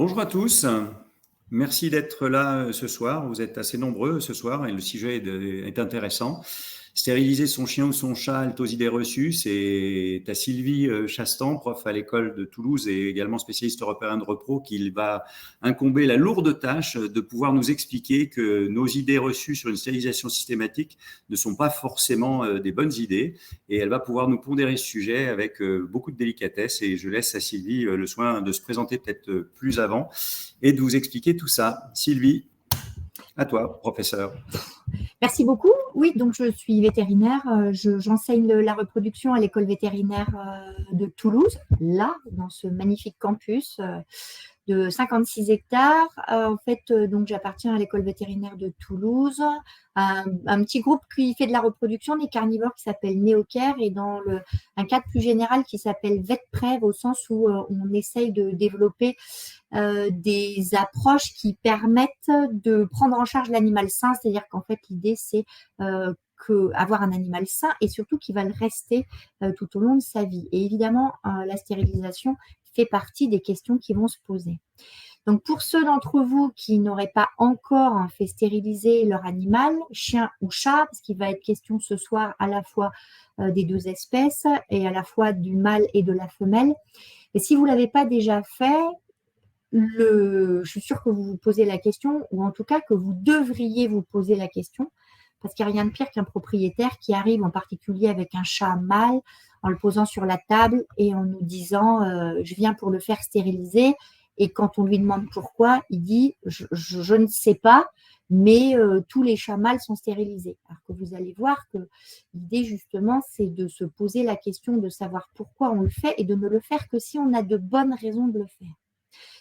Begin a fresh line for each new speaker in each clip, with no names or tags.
Bonjour à tous, merci d'être là ce soir. Vous êtes assez nombreux ce soir et le sujet est intéressant. Stériliser son chien ou son chat, elle aux idées reçues, c'est à Sylvie Chastan, prof à l'école de Toulouse et également spécialiste européen de repro, qu'il va incomber la lourde tâche de pouvoir nous expliquer que nos idées reçues sur une stérilisation systématique ne sont pas forcément des bonnes idées, et elle va pouvoir nous pondérer ce sujet avec beaucoup de délicatesse, et je laisse à Sylvie le soin de se présenter peut-être plus avant et de vous expliquer tout ça. Sylvie, à toi, professeur.
Merci beaucoup. Oui, donc je suis vétérinaire. J'enseigne la reproduction à l'école vétérinaire de Toulouse, là, dans ce magnifique campus de 56 hectares. En fait, donc j'appartiens à l'école vétérinaire de Toulouse, un petit groupe qui fait de la reproduction des carnivores qui s'appelle NeoCare, et dans un cadre plus général qui s'appelle VetPrev, au sens où on essaye de développer des approches qui permettent de prendre en charge l'animal sain, c'est-à-dire qu'en fait l'idée c'est avoir un animal sain et surtout qui va le rester tout au long de sa vie. Et évidemment, la stérilisation fait partie des questions qui vont se poser. Donc pour ceux d'entre vous qui n'auraient pas encore fait stériliser leur animal, chien ou chat, parce qu'il va être question ce soir à la fois des deux espèces et à la fois du mâle et de la femelle, et si vous ne l'avez pas déjà fait, je suis sûre que vous vous posez la question, ou en tout cas que vous devriez vous poser la question, parce qu'il n'y a rien de pire qu'un propriétaire qui arrive en particulier avec un chat mâle, en le posant sur la table et en nous disant je viens pour le faire stériliser, et quand on lui demande pourquoi, il dit je ne sais pas, mais tous les chats mâles sont stérilisés. Alors que vous allez voir que l'idée justement c'est de se poser la question de savoir pourquoi on le fait, et de ne le faire que si on a de bonnes raisons de le faire.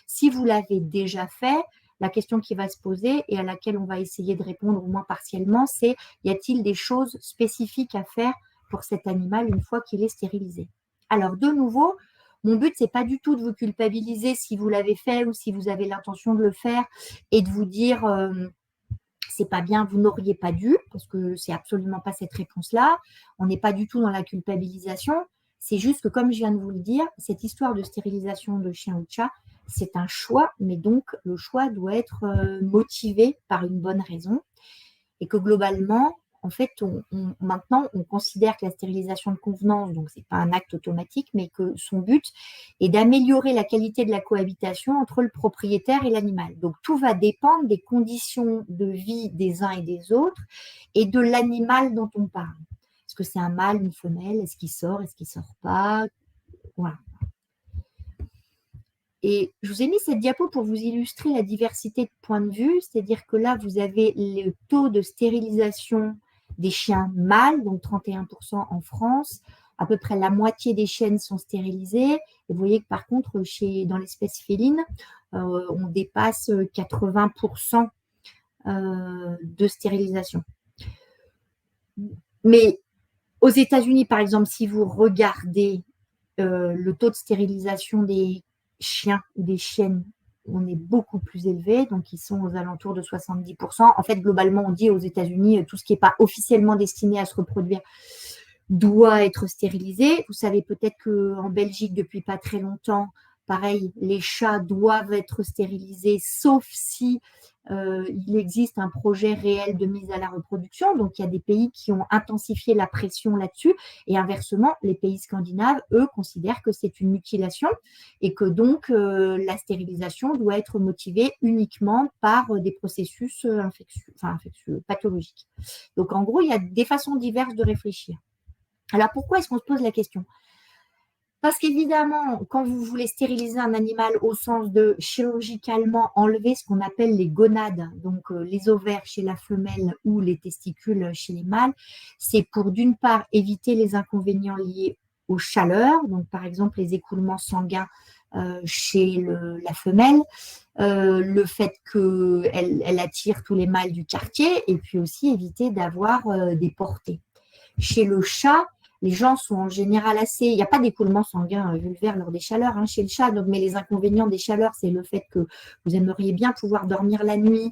Si vous l'avez déjà fait, la question qui va se poser et à laquelle on va essayer de répondre au moins partiellement, c'est y a-t-il des choses spécifiques à faire pour cet animal une fois qu'il est stérilisé? Alors de nouveau, mon but, c'est pas du tout de vous culpabiliser si vous l'avez fait ou si vous avez l'intention de le faire et de vous dire c'est pas bien, vous n'auriez pas dû, parce que c'est absolument pas cette réponse-là. On n'est pas du tout dans la culpabilisation. C'est juste que, comme je viens de vous le dire, cette histoire de stérilisation de chien ou de chat, c'est un choix, mais donc le choix doit être motivé par une bonne raison. Et que globalement, en fait, maintenant, on considère que la stérilisation de convenance, donc ce n'est pas un acte automatique, mais que son but est d'améliorer la qualité de la cohabitation entre le propriétaire et l'animal. Donc tout va dépendre des conditions de vie des uns et des autres et de l'animal dont on parle. Est-ce que c'est un mâle, une femelle? Est-ce qu'il sort? Est-ce qu'il ne sort pas? Voilà. Et je vous ai mis cette diapo pour vous illustrer la diversité de points de vue, c'est-à-dire que là, vous avez le taux de stérilisation des chiens mâles, donc 31% en France. À peu près la moitié des chiennes sont stérilisées. Et vous voyez que par contre, dans l'espèce féline, on dépasse 80% de stérilisation. Mais aux États-Unis, par exemple, si vous regardez le taux de stérilisation des chiens ou des chiennes, on est beaucoup plus élevé, donc ils sont aux alentours de 70%. En fait, globalement, on dit aux États-Unis, tout ce qui n'est pas officiellement destiné à se reproduire doit être stérilisé. Vous savez peut-être qu'en Belgique, depuis pas très longtemps, pareil, les chats doivent être stérilisés, sauf si il existe un projet réel de mise à la reproduction. Donc, il y a des pays qui ont intensifié la pression là-dessus. Et inversement, les pays scandinaves, eux, considèrent que c'est une mutilation et que donc la stérilisation doit être motivée uniquement par des processus infectieux, pathologiques. Donc, en gros, il y a des façons diverses de réfléchir. Alors, pourquoi est-ce qu'on se pose la question ? Parce qu'évidemment, quand vous voulez stériliser un animal au sens de chirurgicalement enlever ce qu'on appelle les gonades, donc les ovaires chez la femelle ou les testicules chez les mâles, c'est pour d'une part éviter les inconvénients liés aux chaleurs, donc par exemple les écoulements sanguins chez la femelle, le fait qu'elle attire tous les mâles du quartier, et puis aussi éviter d'avoir des portées. Chez le chat, les gens sont en général il n'y a pas d'écoulement sanguin vulvaire lors des chaleurs chez le chat, donc, mais les inconvénients des chaleurs, c'est le fait que vous aimeriez bien pouvoir dormir la nuit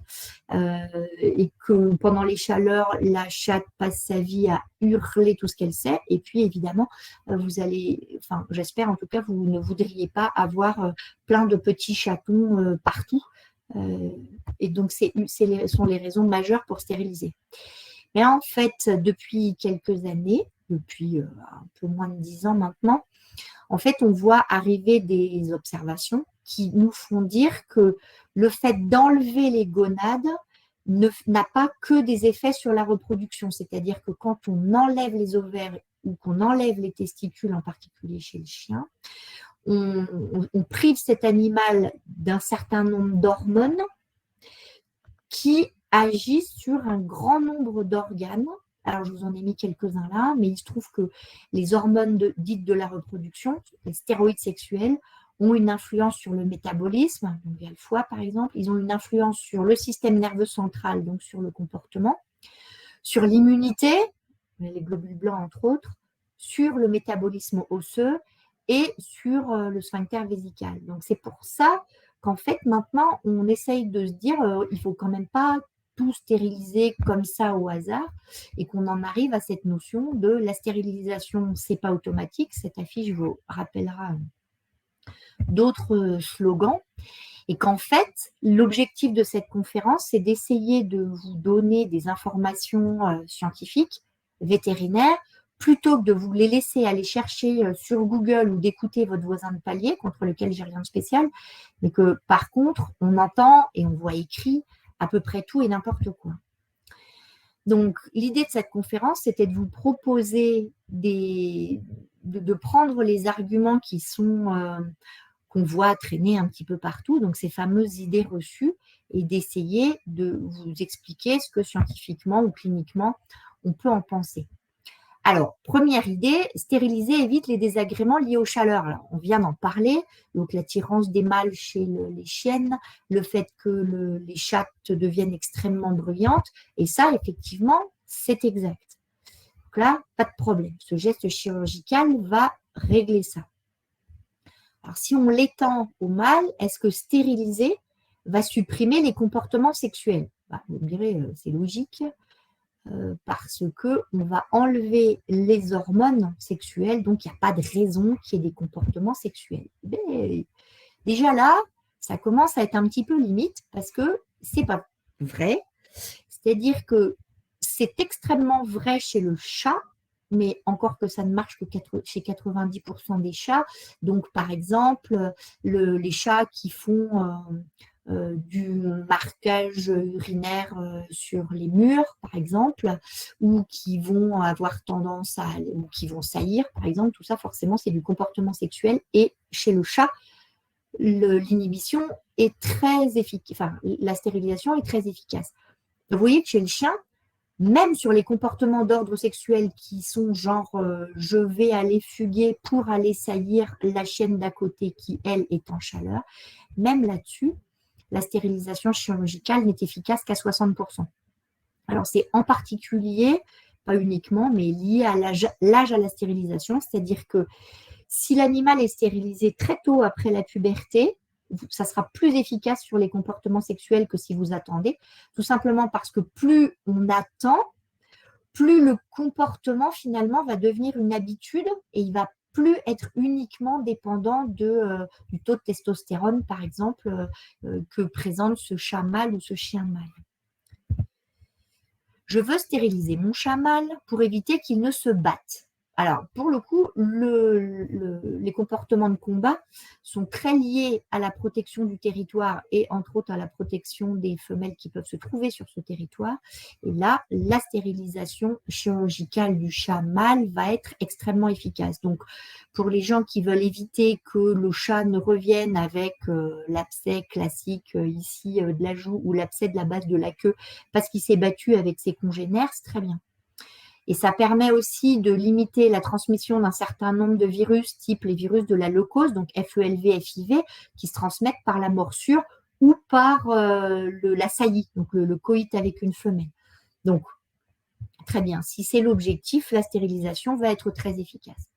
et que pendant les chaleurs, la chatte passe sa vie à hurler tout ce qu'elle sait. Et puis, évidemment, j'espère en tout cas, vous ne voudriez pas avoir plein de petits chatons partout. Et donc, sont les raisons majeures pour stériliser. Mais en fait, depuis quelques années, depuis un peu moins de 10 ans maintenant, en fait, on voit arriver des observations qui nous font dire que le fait d'enlever les gonades n'a pas que des effets sur la reproduction. C'est-à-dire que quand on enlève les ovaires ou qu'on enlève les testicules, en particulier chez le chien, on prive cet animal d'un certain nombre d'hormones qui agissent sur un grand nombre d'organes. Alors, je vous en ai mis quelques-uns là, mais il se trouve que les hormones dites de la reproduction, les stéroïdes sexuels, ont une influence sur le métabolisme, donc via le foie par exemple, ils ont une influence sur le système nerveux central, donc sur le comportement, sur l'immunité, les globules blancs entre autres, sur le métabolisme osseux et sur le sphincter vésical. Donc, c'est pour ça qu'en fait, maintenant, on essaye de se dire il ne faut quand même pas tout stériliser comme ça au hasard et qu'on en arrive à cette notion de la stérilisation, ce n'est pas automatique. Cette affiche vous rappellera d'autres slogans et qu'en fait, l'objectif de cette conférence, c'est d'essayer de vous donner des informations scientifiques, vétérinaires, plutôt que de vous les laisser aller chercher sur Google ou d'écouter votre voisin de palier, contre lequel j'ai rien de spécial, mais que par contre, on entend et on voit écrit à peu près tout et n'importe quoi. Donc, l'idée de cette conférence, c'était de vous proposer de prendre les arguments qui sont qu'on voit traîner un petit peu partout, donc ces fameuses idées reçues, et d'essayer de vous expliquer ce que scientifiquement ou cliniquement on peut en penser. Alors, première idée, stériliser évite les désagréments liés aux chaleurs. Alors, on vient d'en parler, donc l'attirance des mâles chez les chiennes, le fait que les chattes deviennent extrêmement bruyantes, et ça, effectivement, c'est exact. Donc là, pas de problème. Ce geste chirurgical va régler ça. Alors, si on l'étend au mâle, est-ce que stériliser va supprimer les comportements sexuels ? Vous me direz, c'est logique. Parce qu'on va enlever les hormones sexuelles, donc il n'y a pas de raison qu'il y ait des comportements sexuels. Mais déjà là, ça commence à être un petit peu limite parce que ce n'est pas vrai. C'est-à-dire que c'est extrêmement vrai chez le chat, mais encore que ça ne marche que chez 90% des chats. Donc, par exemple, les chats qui font du marquage urinaire sur les murs, par exemple, ou qui vont avoir tendance ou qui vont saillir, par exemple, tout ça, forcément, c'est du comportement sexuel. Et chez le chat, l'inhibition est très efficace, enfin, la stérilisation est très efficace. Vous voyez que chez le chien, même sur les comportements d'ordre sexuel qui sont genre je vais aller fuguer pour aller saillir la chienne d'à côté qui, elle, est en chaleur, même là-dessus, la stérilisation chirurgicale n'est efficace qu'à 60%. Alors, c'est en particulier, pas uniquement, mais lié à l'âge à la stérilisation, c'est-à-dire que si l'animal est stérilisé très tôt après la puberté, ça sera plus efficace sur les comportements sexuels que si vous attendez, tout simplement parce que plus on attend, plus le comportement finalement va devenir une habitude et il va plus être uniquement dépendant du taux de testostérone, par exemple, que présente ce chat mâle ou ce chien mâle. Je veux stériliser mon chat mâle pour éviter qu'il ne se batte. Alors, pour le coup, les comportements de combat sont très liés à la protection du territoire et entre autres à la protection des femelles qui peuvent se trouver sur ce territoire. Et là, la stérilisation chirurgicale du chat mâle va être extrêmement efficace. Donc, pour les gens qui veulent éviter que le chat ne revienne avec l'abcès classique ici de la joue ou l'abcès de la base de la queue parce qu'il s'est battu avec ses congénères, c'est très bien. Et ça permet aussi de limiter la transmission d'un certain nombre de virus, type les virus de la leucose, donc FELV, FIV, qui se transmettent par la morsure ou par la saillie, donc le coït avec une femelle. Donc, très bien. Si c'est l'objectif, la stérilisation va être très efficace.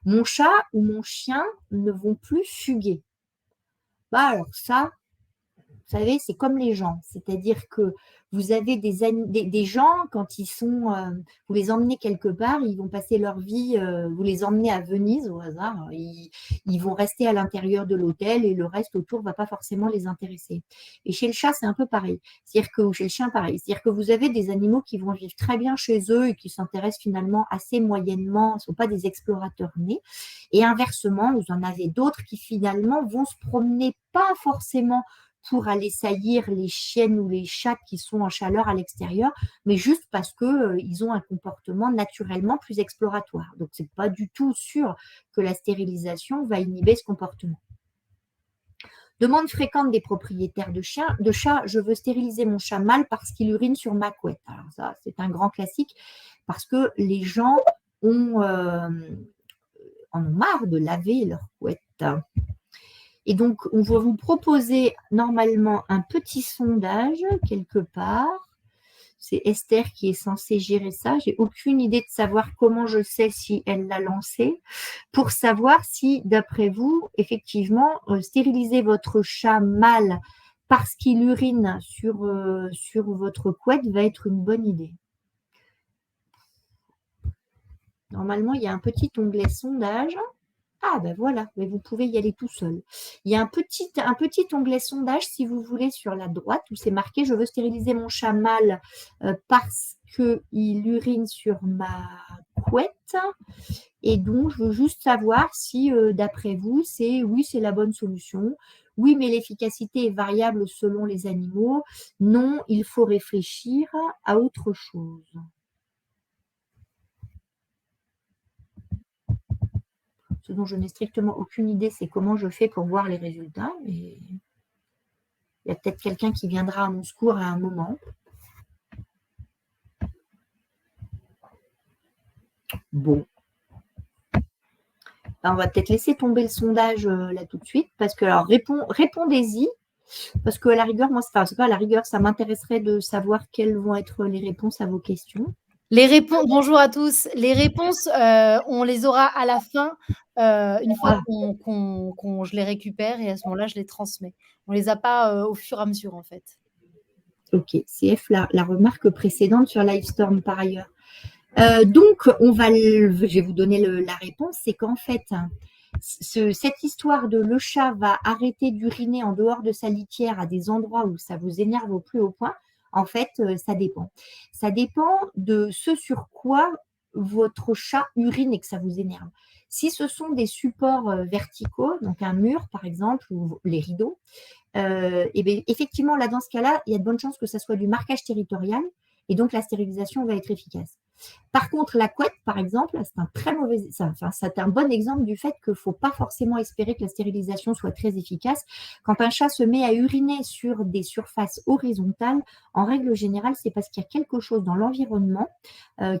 Mon chat ou mon chien ne vont plus fuguer. Bah alors ça, vous savez, c'est comme les gens. C'est-à-dire que vous avez des gens, quand ils sont, vous les emmenez quelque part, ils vont passer leur vie, vous les emmenez à Venise au hasard, ils vont rester à l'intérieur de l'hôtel et le reste autour ne va pas forcément les intéresser. Et chez le chat, c'est un peu pareil. C'est-à-dire que, ou chez le chien, pareil. C'est-à-dire que vous avez des animaux qui vont vivre très bien chez eux et qui s'intéressent finalement assez moyennement, ne sont pas des explorateurs nés. Et inversement, vous en avez d'autres qui finalement vont se promener pas forcément pour aller saillir les chiennes ou les chats qui sont en chaleur à l'extérieur, mais juste parce qu'ils ont un comportement naturellement plus exploratoire. Donc, ce n'est pas du tout sûr que la stérilisation va inhiber ce comportement. Demande fréquente des propriétaires de chats, je veux stériliser mon chat mâle parce qu'il urine sur ma couette. Alors ça, c'est un grand classique parce que les gens en ont marre de laver leur couette. Et donc, on va vous proposer normalement un petit sondage quelque part. C'est Esther qui est censée gérer ça. J'ai aucune idée de savoir comment je sais si elle l'a lancé. Pour savoir si, d'après vous, effectivement, stériliser votre chat mâle parce qu'il urine sur votre couette va être une bonne idée. Normalement, il y a un petit onglet sondage. Ah ben voilà, mais vous pouvez y aller tout seul. Il y a un petit onglet sondage, si vous voulez, sur la droite, où c'est marqué « Je veux stériliser mon chat mâle parce qu'il urine sur ma couette ». Et donc, je veux juste savoir si, d'après vous, c'est la bonne solution. Oui, mais l'efficacité est variable selon les animaux. Non, il faut réfléchir à autre chose. Ce dont je n'ai strictement aucune idée, c'est comment je fais pour voir les résultats. Mais il y a peut-être quelqu'un qui viendra à mon secours à un moment. Bon. On va peut-être laisser tomber le sondage là tout de suite, parce que alors répondez-y, parce que à la rigueur, moi, c'est pas à la rigueur, ça m'intéresserait de savoir quelles vont être les réponses à vos questions.
Les réponses, bonjour à tous. Les réponses, on les aura à la fin, une fois que je les récupère et à ce moment-là, je les transmets. On ne les a pas au fur et à mesure, en fait.
Ok, CF, la remarque précédente sur Livestorm par ailleurs. Donc, je vais vous donner la réponse, c'est qu'en fait, cette histoire de le chat va arrêter d'uriner en dehors de sa litière à des endroits où ça vous énerve au plus haut point, en fait, ça dépend. Ça dépend de ce sur quoi votre chat urine et que ça vous énerve. Si ce sont des supports verticaux, donc un mur par exemple, ou les rideaux, et bien, effectivement, là, dans ce cas-là, il y a de bonnes chances que ça soit du marquage territorial et donc la stérilisation va être efficace. Par contre, la couette, par exemple, c'est un bon exemple du fait qu'il ne faut pas forcément espérer que la stérilisation soit très efficace. Quand un chat se met à uriner sur des surfaces horizontales, en règle générale, c'est parce qu'il y a quelque chose dans l'environnement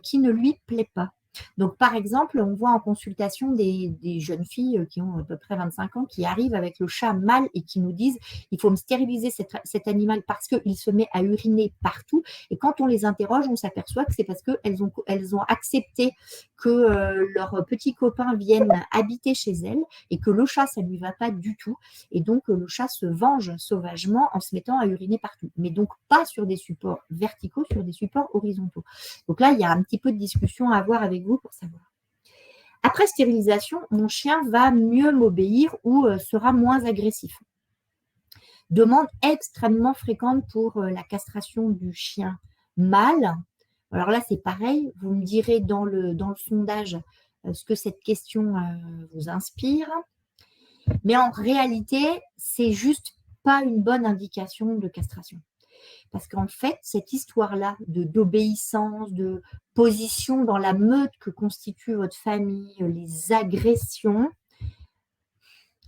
qui ne lui plaît pas. Donc, par exemple, on voit en consultation des jeunes filles qui ont à peu près 25 ans qui arrivent avec le chat mâle et qui nous disent « il faut me stériliser cet animal parce qu'il se met à uriner partout ». Et quand on les interroge, on s'aperçoit que c'est parce qu'elles ont accepté que leurs petits copains viennent habiter chez elles et que le chat, ça ne lui va pas du tout. Et donc, le chat se venge sauvagement en se mettant à uriner partout. Mais donc, pas sur des supports verticaux, sur des supports horizontaux. Donc là, il y a un petit peu de discussion à avoir avec vous pour savoir. Après stérilisation, mon chien va mieux m'obéir ou sera moins agressif. Demande extrêmement fréquente pour la castration du chien mâle. Alors là, c'est pareil, vous me direz dans le sondage ce que cette question vous inspire. Mais en réalité, c'est juste pas une bonne indication de castration. Parce qu'en fait, cette histoire-là d'obéissance, de position dans la meute que constitue votre famille, les agressions,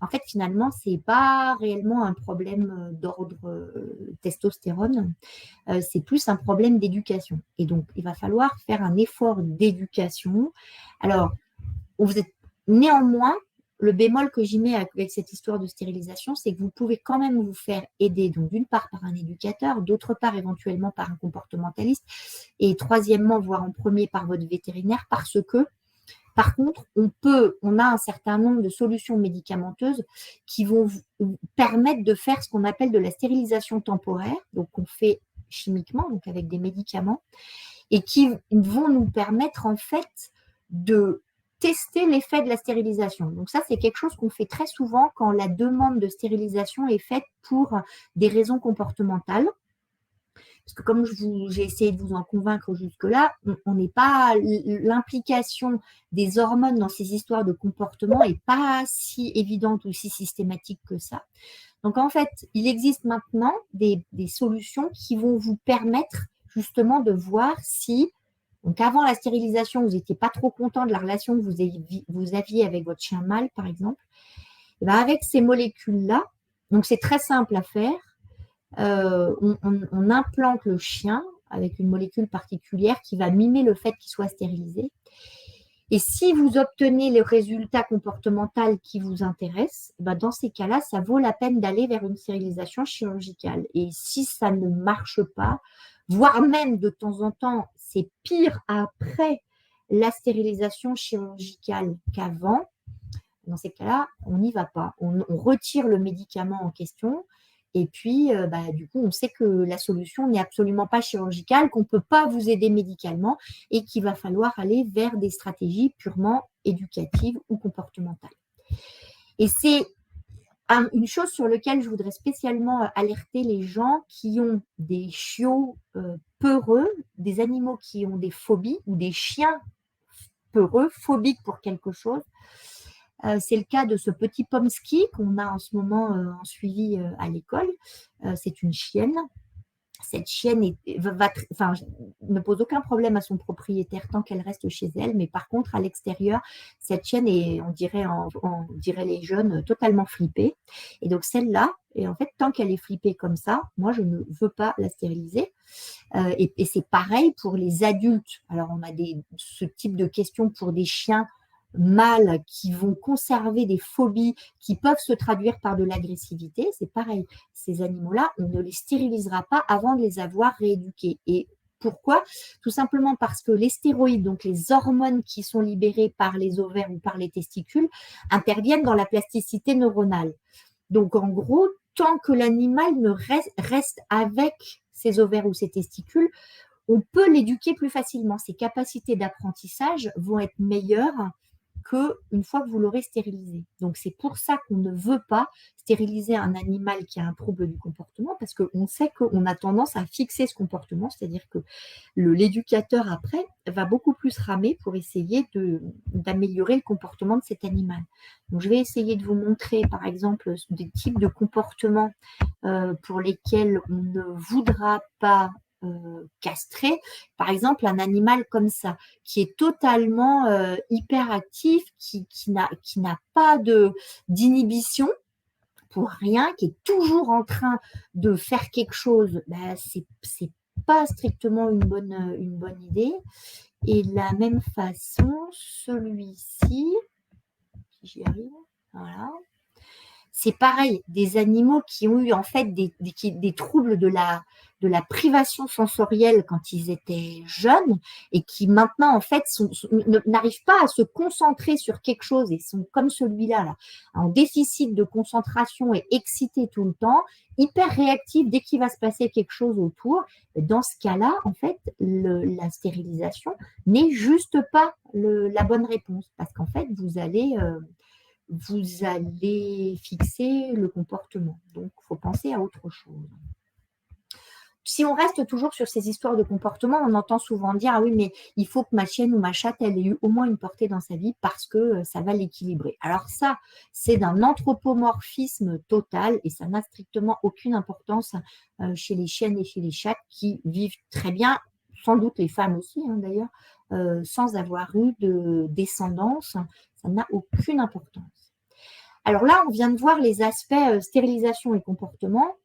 en fait, finalement, ce n'est pas réellement un problème d'ordre testostérone, c'est plus un problème d'éducation. Et donc, il va falloir faire un effort d'éducation. Alors, vous êtes néanmoins, le bémol que j'y mets avec cette histoire de stérilisation, c'est que vous pouvez quand même vous faire aider, donc d'une part par un éducateur, d'autre part éventuellement par un comportementaliste, et troisièmement, voire en premier par votre vétérinaire, parce que par contre, on a un certain nombre de solutions médicamenteuses qui vont vous permettre de faire ce qu'on appelle de la stérilisation temporaire, donc on fait chimiquement, donc avec des médicaments, et qui vont nous permettre en fait de tester l'effet de la stérilisation. Donc ça, c'est quelque chose qu'on fait très souvent quand la demande de stérilisation est faite pour des raisons comportementales. Parce que comme j'ai essayé de vous en convaincre jusque-là, on n'est pas l'implication des hormones dans ces histoires de comportement n'est pas si évidente ou si systématique que ça. Donc en fait, il existe maintenant des solutions qui vont vous permettre justement de voir si, donc avant la stérilisation, vous n'étiez pas trop content de la relation que vous aviez avec votre chien mâle, par exemple. Et bien avec ces molécules-là, donc c'est très simple à faire. On implante le chien avec une molécule particulière qui va mimer le fait qu'il soit stérilisé. Et si vous obtenez le résultat comportemental qui vous intéresse, ben dans ces cas-là, ça vaut la peine d'aller vers une stérilisation chirurgicale. Et si ça ne marche pas, voire même de temps en temps, c'est pire après la stérilisation chirurgicale qu'avant, dans ces cas-là, on n'y va pas. On retire le médicament en question. Et puis, du coup, on sait que la solution n'est absolument pas chirurgicale, qu'on ne peut pas vous aider médicalement et qu'il va falloir aller vers des stratégies purement éducatives ou comportementales. Et c'est une chose sur laquelle je voudrais spécialement alerter les gens qui ont des chiots peureux, des animaux qui ont des phobies ou des chiens peureux, phobiques pour quelque chose. C'est le cas de ce petit Pomsky qu'on a en ce moment en suivi à l'école. C'est une chienne. Cette chienne ne pose aucun problème à son propriétaire tant qu'elle reste chez elle, mais par contre, à l'extérieur, cette chienne est, on dirait les jeunes, totalement flippée. Et donc, celle-là, et en fait, tant qu'elle est flippée comme ça, moi, je ne veux pas la stériliser. Et c'est pareil pour les adultes. Alors, on a ce type de questions pour des chiens mâles qui vont conserver des phobies qui peuvent se traduire par de l'agressivité. C'est pareil, ces animaux-là, on ne les stérilisera pas avant de les avoir rééduqués. Et pourquoi ? Tout simplement parce que les stéroïdes, donc les hormones qui sont libérées par les ovaires ou par les testicules, interviennent dans la plasticité neuronale. Donc en gros, tant que l'animal ne reste avec ses ovaires ou ses testicules, on peut l'éduquer plus facilement. Ses capacités d'apprentissage vont être meilleures qu'une fois que vous l'aurez stérilisé. Donc, c'est pour ça qu'on ne veut pas stériliser un animal qui a un trouble du comportement, parce qu'on sait qu'on a tendance à fixer ce comportement, c'est-à-dire que l'éducateur, après, va beaucoup plus ramer pour essayer d'améliorer le comportement de cet animal. Donc, je vais essayer de vous montrer, par exemple, des types de comportements pour lesquels on ne voudra pas castré, par exemple un animal comme ça, qui est totalement hyperactif, qui n'a pas d'inhibition pour rien, qui est toujours en train de faire quelque chose, c'est pas strictement une bonne idée. Et de la même façon, celui-ci, si j'y arrive, voilà. C'est pareil, des animaux qui ont eu en fait des troubles de la privation sensorielle quand ils étaient jeunes et qui maintenant en fait n'arrivent pas à se concentrer sur quelque chose et sont comme celui-là, là, en déficit de concentration et excités tout le temps, hyper réactifs dès qu'il va se passer quelque chose autour. Dans ce cas-là, en fait, la stérilisation n'est juste pas la bonne réponse parce qu'en fait, vous allez fixer le comportement. Donc, il faut penser à autre chose. Si on reste toujours sur ces histoires de comportement, on entend souvent dire « Ah oui, mais il faut que ma chienne ou ma chatte, elle ait eu au moins une portée dans sa vie parce que ça va l'équilibrer. » Alors ça, c'est d'un anthropomorphisme total et ça n'a strictement aucune importance chez les chiennes et chez les chats qui vivent très bien, sans doute les femmes aussi d'ailleurs, sans avoir eu de descendance. Ça n'a aucune importance. Alors là, on vient de voir les aspects stérilisation et comportement.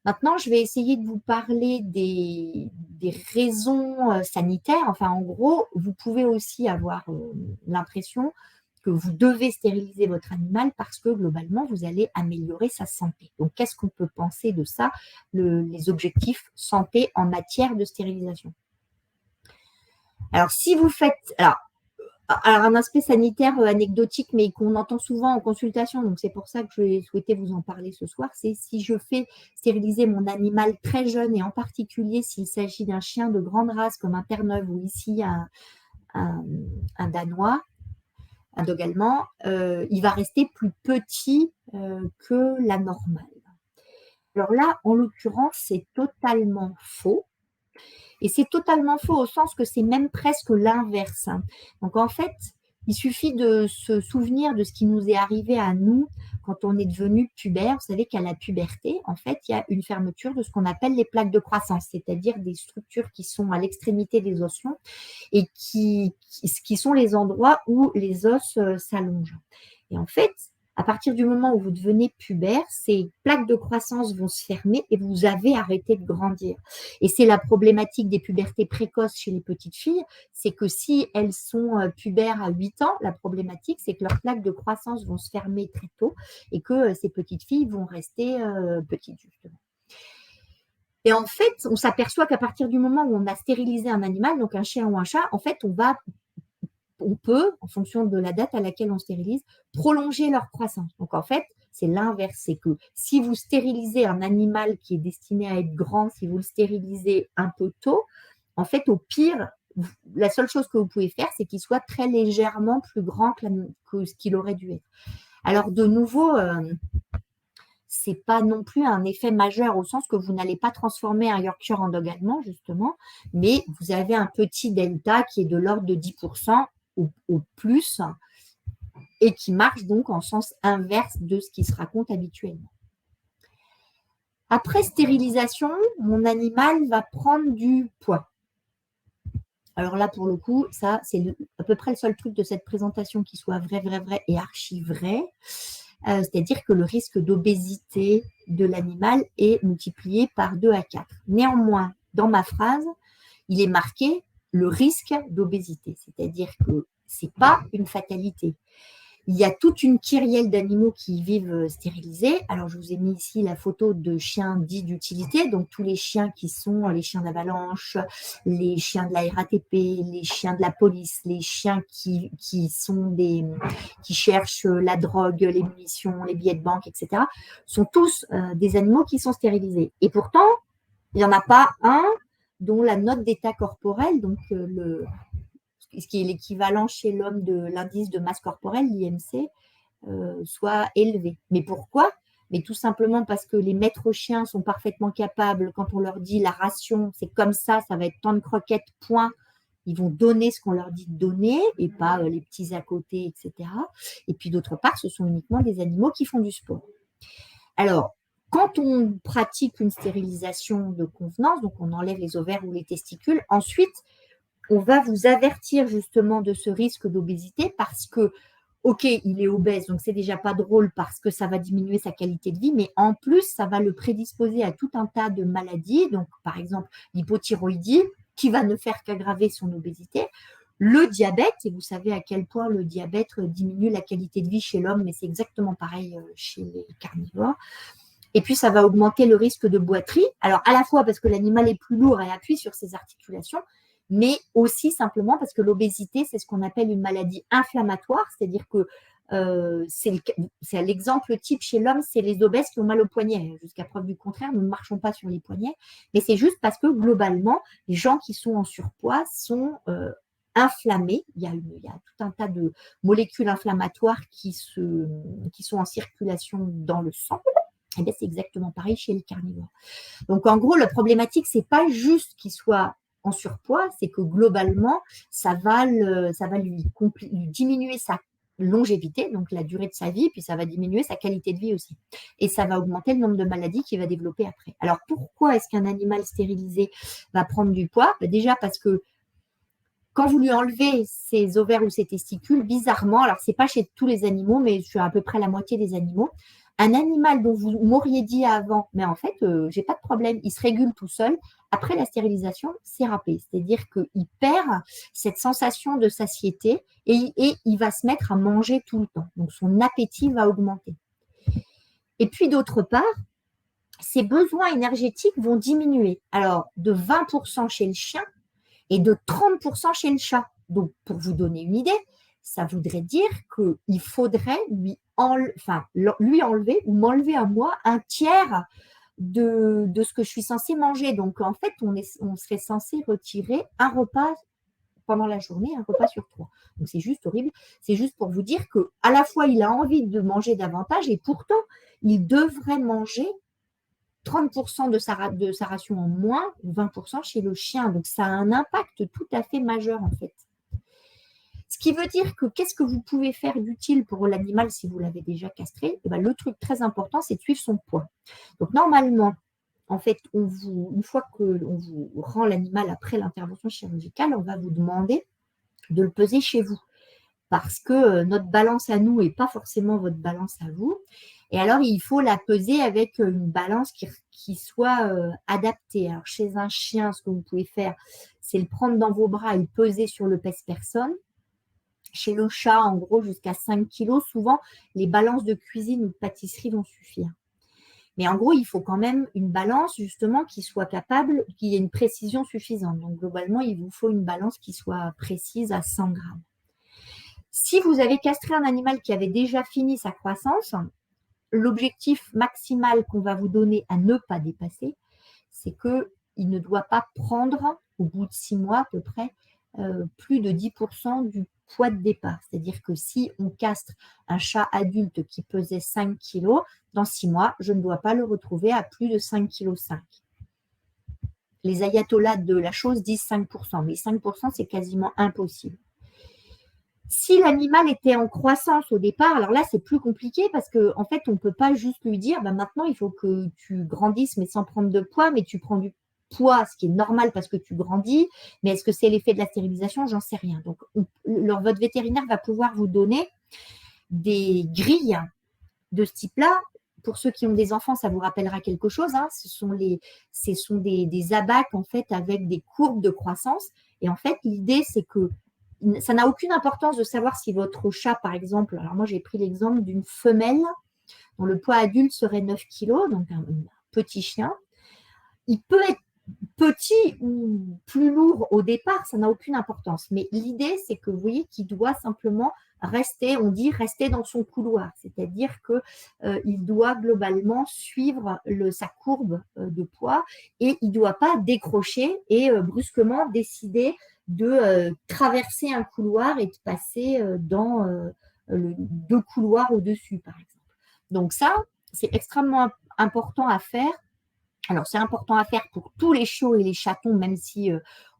Maintenant, je vais essayer de vous parler des raisons sanitaires. Enfin, en gros, vous pouvez aussi avoir l'impression que vous devez stériliser votre animal parce que globalement, vous allez améliorer sa santé. Donc, qu'est-ce qu'on peut penser de ça, les objectifs santé en matière de stérilisation? Alors, si vous faites… Alors, un aspect sanitaire anecdotique, mais qu'on entend souvent en consultation, donc c'est pour ça que j'ai souhaité vous en parler ce soir, c'est si je fais stériliser mon animal très jeune, et en particulier s'il s'agit d'un chien de grande race comme un Terre-Neuve ou ici un Danois, un dog allemand, il va rester plus petit que la normale. Alors là, en l'occurrence, c'est totalement faux. Et c'est totalement faux au sens que c'est même presque l'inverse. Donc en fait, il suffit de se souvenir de ce qui nous est arrivé à nous quand on est devenu pubère. Vous savez qu'à la puberté, en fait, il y a une fermeture de ce qu'on appelle les plaques de croissance, c'est-à-dire des structures qui sont à l'extrémité des ossements et qui sont les endroits où les os s'allongent. Et en fait, à partir du moment où vous devenez pubère, ces plaques de croissance vont se fermer et vous avez arrêté de grandir. Et c'est la problématique des pubertés précoces chez les petites filles, c'est que si elles sont pubères à 8 ans, la problématique, c'est que leurs plaques de croissance vont se fermer très tôt et que ces petites filles vont rester petites, justement. Et en fait, on s'aperçoit qu'à partir du moment où on a stérilisé un animal, donc un chien ou un chat, en fait, on peut, en fonction de la date à laquelle on stérilise, prolonger leur croissance. Donc, en fait, c'est l'inverse. C'est que si vous stérilisez un animal qui est destiné à être grand, si vous le stérilisez un peu tôt, en fait, au pire, la seule chose que vous pouvez faire, c'est qu'il soit très légèrement plus grand que ce qu'il aurait dû être. Alors, de nouveau, c'est pas non plus un effet majeur au sens que vous n'allez pas transformer un Yorkshire en dog allemand, justement, mais vous avez un petit delta qui est de l'ordre de 10%, au plus, et qui marche donc en sens inverse de ce qui se raconte habituellement. Après stérilisation, mon animal va prendre du poids. Alors là, pour le coup, ça, c'est à peu près le seul truc de cette présentation qui soit vrai et archi vrai. C'est-à-dire que le risque d'obésité de l'animal est multiplié par 2 à 4. Néanmoins, dans ma phrase, il est marqué le risque d'obésité, c'est-à-dire que ce n'est pas une fatalité. Il y a toute une kyrielle d'animaux qui vivent stérilisés. Alors, je vous ai mis ici la photo de chiens dits d'utilité, donc tous les chiens qui sont les chiens d'avalanche, les chiens de la RATP, les chiens de la police, les chiens qui cherchent la drogue, les munitions, les billets de banque, etc., sont tous des animaux qui sont stérilisés. Et pourtant, il n'y en a pas un dont la note d'état corporel, donc ce qui est l'équivalent chez l'homme de l'indice de masse corporelle, l'IMC, soit élevé. Mais pourquoi? Mais tout simplement parce que les maîtres chiens sont parfaitement capables, quand on leur dit la ration, c'est comme ça va être tant de croquettes, point, ils vont donner ce qu'on leur dit de donner et pas les petits à côté, etc. Et puis d'autre part, ce sont uniquement des animaux qui font du sport. Alors, quand on pratique une stérilisation de convenance, donc on enlève les ovaires ou les testicules, ensuite, on va vous avertir justement de ce risque d'obésité parce que, ok, il est obèse, donc c'est déjà pas drôle parce que ça va diminuer sa qualité de vie, mais en plus, ça va le prédisposer à tout un tas de maladies, donc par exemple l'hypothyroïdie, qui va ne faire qu'aggraver son obésité, le diabète, et vous savez à quel point le diabète diminue la qualité de vie chez l'homme, mais c'est exactement pareil chez les carnivores. Et puis, ça va augmenter le risque de boiterie. Alors, à la fois parce que l'animal est plus lourd et appuie sur ses articulations, mais aussi simplement parce que l'obésité, c'est ce qu'on appelle une maladie inflammatoire, c'est-à-dire que c'est l'exemple type chez l'homme, c'est les obèses qui ont mal au poignet. Jusqu'à preuve du contraire, nous ne marchons pas sur les poignets, mais c'est juste parce que globalement, les gens qui sont en surpoids sont inflammés. Il y a tout un tas de molécules inflammatoires qui sont en circulation dans le sang. Et bien, c'est exactement pareil chez les carnivores. Donc, en gros, la problématique, c'est pas juste qu'il soit en surpoids, c'est que globalement, ça va lui diminuer sa longévité, donc la durée de sa vie, puis ça va diminuer sa qualité de vie aussi. Et ça va augmenter le nombre de maladies qu'il va développer après. Alors, pourquoi est-ce qu'un animal stérilisé va prendre du poids? Déjà parce que quand vous lui enlevez ses ovaires ou ses testicules, bizarrement, alors c'est pas chez tous les animaux, mais sur à peu près la moitié des animaux, Un animal dont vous m'auriez dit avant, mais en fait, j'ai pas de problème, il se régule tout seul. Après la stérilisation, c'est râpé. C'est-à-dire qu'il perd cette sensation de satiété et il va se mettre à manger tout le temps. Donc, son appétit va augmenter. Et puis, d'autre part, ses besoins énergétiques vont diminuer. Alors, de 20% chez le chien et de 30% chez le chat. Donc, pour vous donner une idée, ça voudrait dire qu'il faudrait lui enlever ou m'enlever à moi un tiers de ce que je suis censée manger. Donc, en fait, on serait censé retirer un repas pendant la journée, un repas sur 3. Donc, c'est juste horrible. C'est juste pour vous dire qu'à la fois, il a envie de manger davantage et pourtant, il devrait manger 30% de sa ration en moins, 20% chez le chien. Donc, ça a un impact tout à fait majeur, en fait. Ce qui veut dire que qu'est-ce que vous pouvez faire d'utile pour l'animal si vous l'avez déjà castré? Et bien, le truc très important, c'est de suivre son poids. Donc, normalement, en fait, une fois qu'on vous rend l'animal après l'intervention chirurgicale, on va vous demander de le peser chez vous. Parce que notre balance à nous n'est pas forcément votre balance à vous. Et alors, il faut la peser avec une balance qui soit adaptée. Alors, chez un chien, ce que vous pouvez faire, c'est le prendre dans vos bras et le peser sur le pèse-personne. Chez le chat, en gros, jusqu'à 5 kilos, souvent, les balances de cuisine ou de pâtisserie vont suffire. Mais en gros, il faut quand même une balance, justement, qui soit capable, qui ait une précision suffisante. Donc, globalement, il vous faut une balance qui soit précise à 100 grammes. Si vous avez castré un animal qui avait déjà fini sa croissance, l'objectif maximal qu'on va vous donner à ne pas dépasser, c'est qu'il ne doit pas prendre, au bout de 6 mois à peu près, plus de 10% du poids de départ. C'est-à-dire que si on castre un chat adulte qui pesait 5 kg, dans 6 mois, je ne dois pas le retrouver à plus de 5,5 kg. Les ayatollahs de la chose disent 5%, mais 5%, c'est quasiment impossible. Si l'animal était en croissance au départ, alors là, c'est plus compliqué parce qu'en fait, on ne peut pas juste lui dire maintenant, il faut que tu grandisses, mais sans prendre de poids, mais tu prends du poids, ce qui est normal parce que tu grandis. Mais est-ce que c'est l'effet de la stérilisation? J'en sais rien. Donc, votre vétérinaire va pouvoir vous donner des grilles de ce type-là. Pour ceux qui ont des enfants, ça vous rappellera quelque chose. Ce sont des abacs, en fait, avec des courbes de croissance. Et en fait, l'idée, c'est que ça n'a aucune importance de savoir si votre chat, par exemple, alors moi j'ai pris l'exemple d'une femelle dont le poids adulte serait 9 kg, donc un petit chien. Il peut être petit ou plus lourd au départ, ça n'a aucune importance. Mais l'idée, c'est que vous voyez qu'il doit simplement rester, on dit rester dans son couloir. C'est-à-dire qu'il doit globalement suivre sa courbe de poids et il ne doit pas décrocher et brusquement décider de traverser un couloir et de passer dans deux couloirs au-dessus, par exemple. Donc ça, c'est extrêmement important à faire. Alors, c'est important à faire pour tous les chiots et les chatons, même si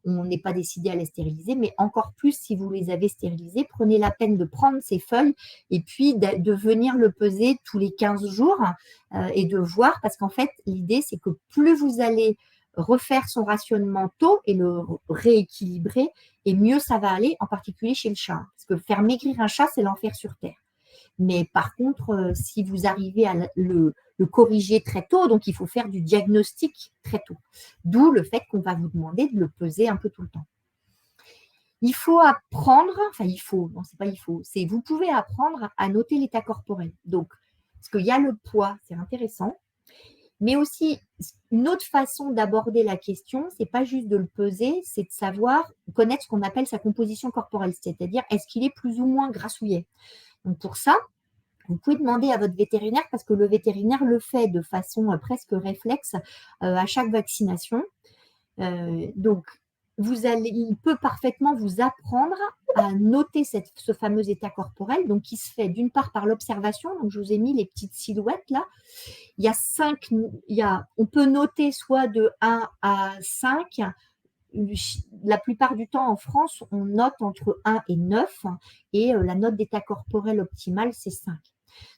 on n'est pas décidé à les stériliser, mais encore plus si vous les avez stérilisés, prenez la peine de prendre ces feuilles et puis de venir le peser tous les 15 jours et de voir, parce qu'en fait, l'idée, c'est que plus vous allez refaire son rationnement tôt et le rééquilibrer, et mieux ça va aller, en particulier chez le chat. Parce que faire maigrir un chat, c'est l'enfer sur Terre. Mais par contre, si vous arrivez à le corriger très tôt, donc il faut faire du diagnostic très tôt. D'où le fait qu'on va vous demander de le peser un peu tout le temps. Il faut apprendre, vous pouvez apprendre à noter l'état corporel. Donc, parce qu'il y a le poids, c'est intéressant, mais aussi une autre façon d'aborder la question, c'est pas juste de le peser, c'est de savoir connaître ce qu'on appelle sa composition corporelle, c'est-à-dire est-ce qu'il est plus ou moins grassouillet. Donc pour ça, vous pouvez demander à votre vétérinaire, parce que le vétérinaire le fait de façon presque réflexe à chaque vaccination. Donc, il peut parfaitement vous apprendre à noter ce fameux état corporel, donc qui se fait d'une part par l'observation. Donc, je vous ai mis les petites silhouettes là. On peut noter soit de 1 à 5. La plupart du temps en France, on note entre 1 et 9 et la note d'état corporel optimale, c'est 5.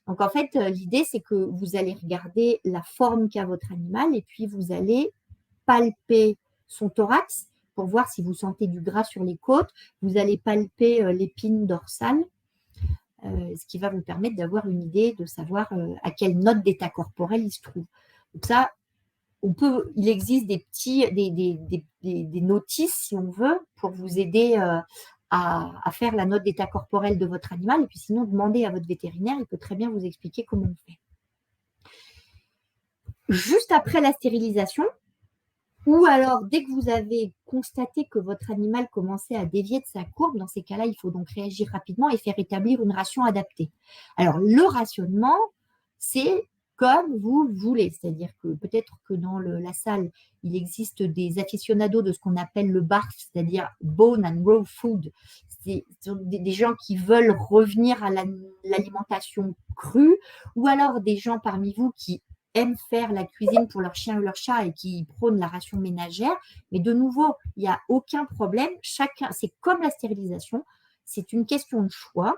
Donc en fait, l'idée, c'est que vous allez regarder la forme qu'a votre animal et puis vous allez palper son thorax pour voir si vous sentez du gras sur les côtes. Vous allez palper l'épine dorsale ce qui va vous permettre d'avoir une idée de savoir à quelle note d'état corporel il se trouve. Donc ça, il existe des notices, si on veut, pour vous aider à faire la note d'état corporel de votre animal. Et puis sinon, demandez à votre vétérinaire, il peut très bien vous expliquer comment on fait. Juste après la stérilisation, ou alors dès que vous avez constaté que votre animal commençait à dévier de sa courbe, dans ces cas-là, il faut donc réagir rapidement et faire établir une ration adaptée. Alors, le rationnement, c'est comme vous voulez. C'est-à-dire que peut-être que dans la salle, il existe des aficionados de ce qu'on appelle le BARF, c'est-à-dire Bone and Raw Food. C'est des gens qui veulent revenir à l'alimentation crue, ou alors des gens parmi vous qui aiment faire la cuisine pour leur chien ou leur chat et qui prônent la ration ménagère. Mais de nouveau, il n'y a aucun problème. C'est comme la stérilisation, c'est une question de choix.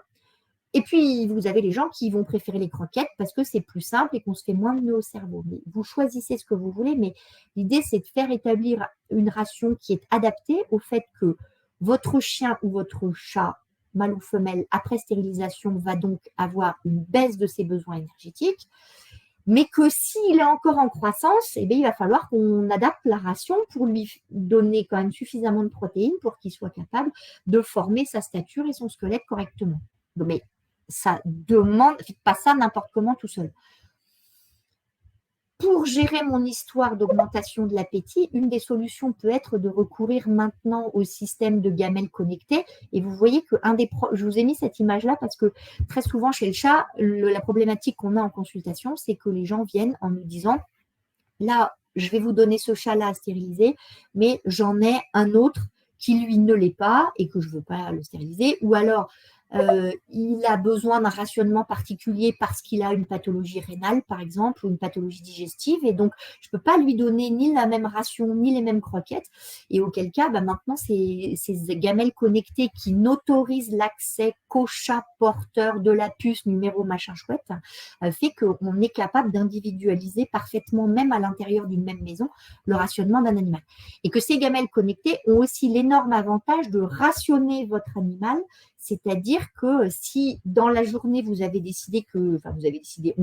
Et puis, vous avez les gens qui vont préférer les croquettes parce que c'est plus simple et qu'on se fait moins de nœuds au cerveau. Mais vous choisissez ce que vous voulez, mais l'idée, c'est de faire établir une ration qui est adaptée au fait que votre chien ou votre chat, mâle ou femelle, après stérilisation, va donc avoir une baisse de ses besoins énergétiques, mais que s'il est encore en croissance, eh bien, il va falloir qu'on adapte la ration pour lui donner quand même suffisamment de protéines pour qu'il soit capable de former sa stature et son squelette correctement. Mais ça demande, faites pas ça n'importe comment tout seul. Pour gérer mon histoire d'augmentation de l'appétit, une des solutions peut être de recourir maintenant au système de gamelles connectées. Et vous voyez que je vous ai mis cette image-là parce que très souvent chez le chat, la problématique qu'on a en consultation, c'est que les gens viennent en nous disant « Là, je vais vous donner ce chat-là à stériliser, mais j'en ai un autre qui, lui, ne l'est pas et que je ne veux pas le stériliser. » Ou alors, il a besoin d'un rationnement particulier parce qu'il a une pathologie rénale, par exemple, ou une pathologie digestive. Et donc, je ne peux pas lui donner ni la même ration, ni les mêmes croquettes. Et auquel cas, maintenant, ces gamelles connectées qui n'autorisent l'accès qu'au chat porteur de la puce numéro machin chouette, fait qu'on est capable d'individualiser parfaitement, même à l'intérieur d'une même maison, le rationnement d'un animal. Et que ces gamelles connectées ont aussi l'énorme avantage de rationner votre animal. C'est-à-dire que si dans la journée, on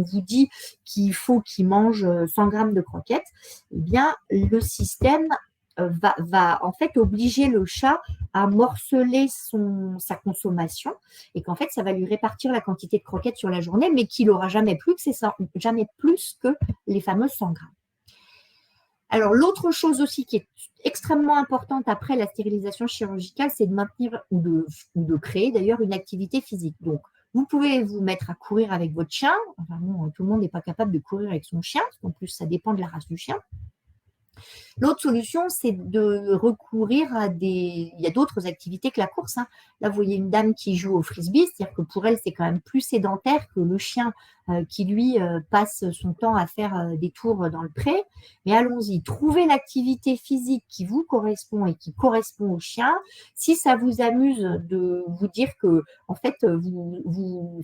vous dit qu'il faut qu'il mange 100 grammes de croquettes, eh bien, le système va en fait obliger le chat à morceler sa consommation et qu'en fait, ça va lui répartir la quantité de croquettes sur la journée, mais qu'il n'aura jamais plus que les fameuses 100 grammes. Alors, l'autre chose aussi qui est extrêmement importante après la stérilisation chirurgicale, c'est de maintenir ou de créer d'ailleurs une activité physique. Donc, vous pouvez vous mettre à courir avec votre chien. Enfin, bon, tout le monde n'est pas capable de courir avec son chien, parce qu'en plus, ça dépend de la race du chien. L'autre solution, c'est de recourir il y a d'autres activités que la course. Là, vous voyez une dame qui joue au frisbee, c'est-à-dire que pour elle, c'est quand même plus sédentaire que le chien qui, lui, passe son temps à faire des tours dans le pré. Mais allons-y, trouvez l'activité physique qui vous correspond et qui correspond au chien. Si ça vous amuse de vous dire que, en fait,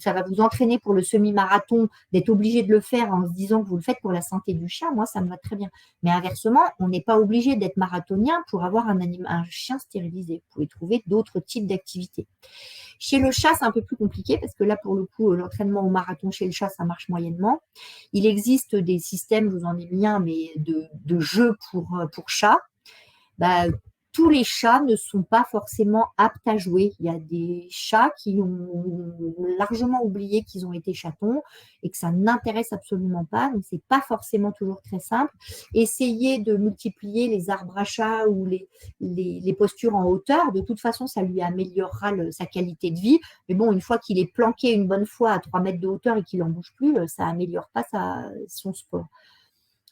ça va vous entraîner pour le semi-marathon, d'être obligé de le faire en se disant que vous le faites pour la santé du chien, moi, ça me va très bien. Mais inversement, on n'est pas obligé d'être marathonien pour avoir un chien stérilisé. Vous pouvez trouver d'autres types d'activités. Chez le chat, c'est un peu plus compliqué parce que là, pour le coup, l'entraînement au marathon chez le chat, ça marche moyennement. Il existe des systèmes, je vous en ai mis un, mais de jeux pour chats. Tous les chats ne sont pas forcément aptes à jouer. Il y a des chats qui ont largement oublié qu'ils ont été chatons et que ça n'intéresse absolument pas. Donc, ce n'est pas forcément toujours très simple. Essayez de multiplier les arbres à chat ou les postures en hauteur. De toute façon, ça lui améliorera sa qualité de vie. Mais bon, une fois qu'il est planqué une bonne fois à 3 mètres de hauteur et qu'il n'en bouge plus, ça n'améliore pas son sport.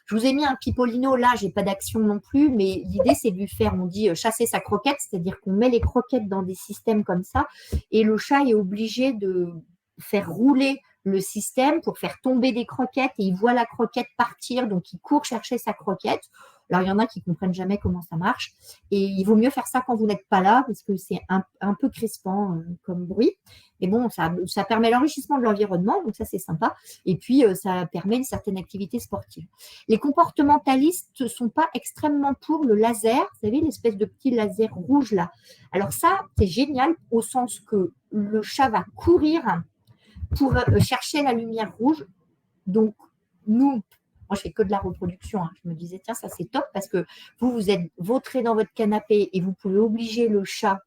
Je vous ai mis un pipolino, là, je n'ai pas d'action non plus, mais l'idée, c'est de lui faire, on dit, chasser sa croquette, c'est-à-dire qu'on met les croquettes dans des systèmes comme ça, et le chat est obligé de faire rouler le système pour faire tomber des croquettes, et il voit la croquette partir, donc il court chercher sa croquette. Alors, il y en a qui ne comprennent jamais comment ça marche, et il vaut mieux faire ça quand vous n'êtes pas là, parce que c'est un peu crispant comme bruit. Mais bon, ça permet l'enrichissement de l'environnement, donc ça, c'est sympa. Et puis, ça permet une certaine activité sportive. Les comportementalistes ne sont pas extrêmement pour le laser. Vous savez, l'espèce de petit laser rouge là. Alors ça, c'est génial au sens que le chat va courir pour chercher la lumière rouge. Donc, moi, je fais que de la reproduction. Je me disais, tiens, ça c'est top parce que vous êtes vautré dans votre canapé et vous pouvez obliger le chat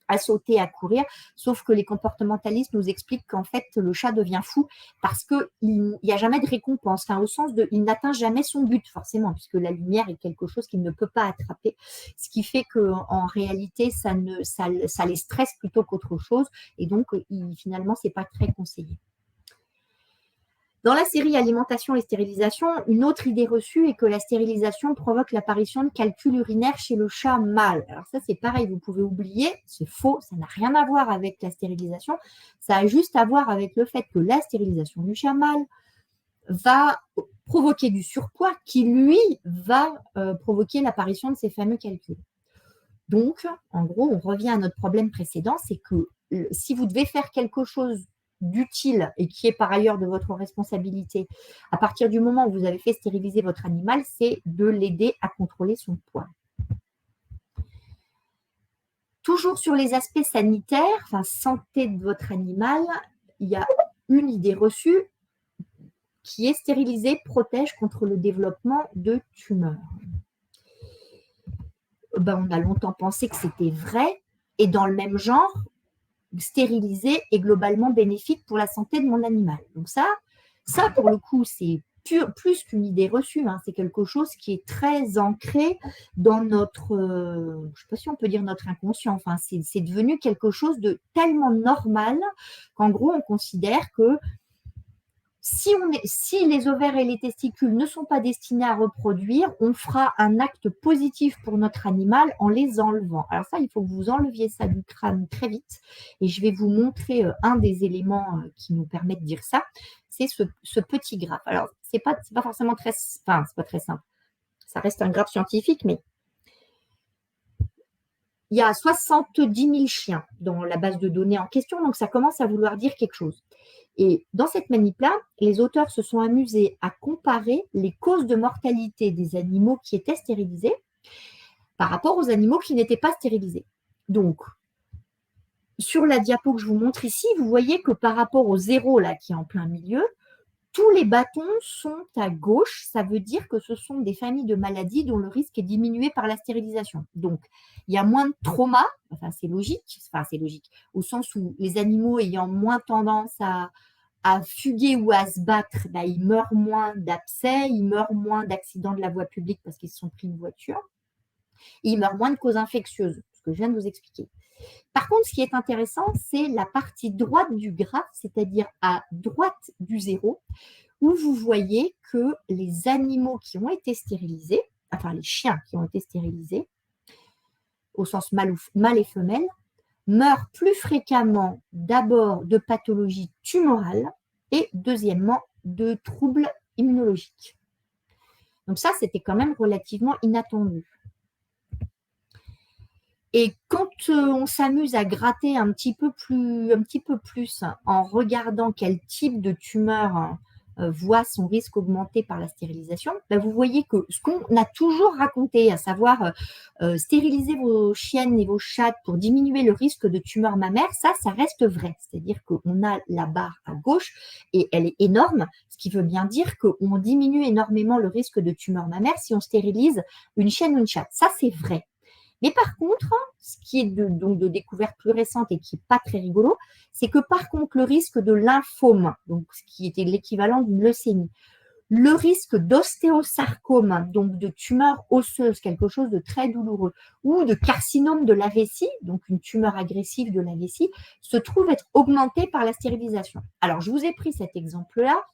à sauter, à courir, sauf que les comportementalistes nous expliquent qu'en fait, le chat devient fou parce qu'il n'y a jamais de récompense, au sens de, il n'atteint jamais son but, forcément, puisque la lumière est quelque chose qu'il ne peut pas attraper, ce qui fait qu'en réalité, ça les stresse plutôt qu'autre chose, et donc, finalement, c'est pas très conseillé. Dans la série alimentation et stérilisation, une autre idée reçue est que la stérilisation provoque l'apparition de calculs urinaires chez le chat mâle. Alors ça, c'est pareil, vous pouvez oublier, c'est faux, ça n'a rien à voir avec la stérilisation, ça a juste à voir avec le fait que la stérilisation du chat mâle va provoquer du surpoids qui, lui, va provoquer l'apparition de ces fameux calculs. Donc, en gros, on revient à notre problème précédent, c'est que si vous devez faire quelque chose d'utile et qui est par ailleurs de votre responsabilité, à partir du moment où vous avez fait stériliser votre animal, c'est de l'aider à contrôler son poids. Toujours sur les aspects sanitaires, santé de votre animal, il y a une idée reçue qui est stériliser protège contre le développement de tumeurs. On a longtemps pensé que c'était vrai, et dans le même genre, stériliser est globalement bénéfique pour la santé de mon animal. Donc ça pour le coup, c'est plus qu'une idée reçue, c'est quelque chose qui est très ancré dans notre, je ne sais pas si on peut dire notre inconscient, c'est devenu quelque chose de tellement normal qu'en gros, on considère que si les ovaires et les testicules ne sont pas destinés à reproduire, on fera un acte positif pour notre animal en les enlevant. Alors ça, il faut que vous enleviez ça du crâne très vite. Et je vais vous montrer un des éléments qui nous permet de dire ça. C'est ce petit graphe. Alors, c'est pas forcément très... c'est pas très simple. Ça reste un graphe scientifique, mais il y a 70 000 chiens dans la base de données en question, donc ça commence à vouloir dire quelque chose. Et dans cette manip-là, les auteurs se sont amusés à comparer les causes de mortalité des animaux qui étaient stérilisés par rapport aux animaux qui n'étaient pas stérilisés. Donc, sur la diapo que je vous montre ici, vous voyez que par rapport au 0 là, qui est en plein milieu, tous les bâtons sont à gauche. Ça veut dire que ce sont des familles de maladies dont le risque est diminué par la stérilisation. Donc, il y a moins de trauma, c'est logique, au sens où les animaux ayant moins tendance à fuguer ou à se battre, ils meurent moins d'abcès, ils meurent moins d'accidents de la voie publique parce qu'ils se sont pris une voiture, et ils meurent moins de causes infectieuses, ce que je viens de vous expliquer. Par contre, ce qui est intéressant, c'est la partie droite du graphe, c'est-à-dire à droite du 0, où vous voyez que les animaux qui ont été stérilisés, les chiens qui ont été stérilisés, au sens mâle et femelle, meurent plus fréquemment d'abord de pathologies tumorales et deuxièmement de troubles immunologiques. Donc ça, c'était quand même relativement inattendu. Et quand on s'amuse à gratter un petit peu plus en regardant quel type de tumeur voit son risque augmenter par la stérilisation, vous voyez que ce qu'on a toujours raconté, à savoir stériliser vos chiennes et vos chattes pour diminuer le risque de tumeur mammaire, ça reste vrai. C'est-à-dire qu'on a la barre à gauche et elle est énorme, ce qui veut bien dire qu'on diminue énormément le risque de tumeur mammaire si on stérilise une chienne ou une chatte. Ça, c'est vrai. Mais par contre, ce qui est de découverte plus récente et qui n'est pas très rigolo, c'est que par contre, le risque de lymphome, donc ce qui était l'équivalent d'une leucémie, le risque d'ostéosarcome, donc de tumeur osseuse, quelque chose de très douloureux, ou de carcinome de la vessie, donc une tumeur agressive de la vessie, se trouve être augmenté par la stérilisation. Alors, je vous ai pris cet exemple-là.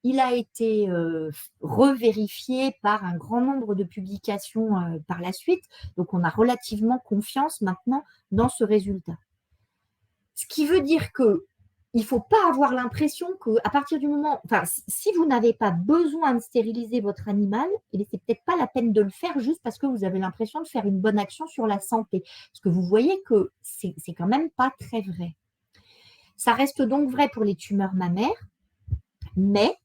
Il a été revérifié par un grand nombre de publications par la suite. Donc, on a relativement confiance maintenant dans ce résultat. Ce qui veut dire qu'il ne faut pas avoir l'impression qu'à partir du moment… si vous n'avez pas besoin de stériliser votre animal, ce n'est peut-être pas la peine de le faire juste parce que vous avez l'impression de faire une bonne action sur la santé. Parce que vous voyez que c'est quand même pas très vrai. Ça reste donc vrai pour les tumeurs mammaires, mais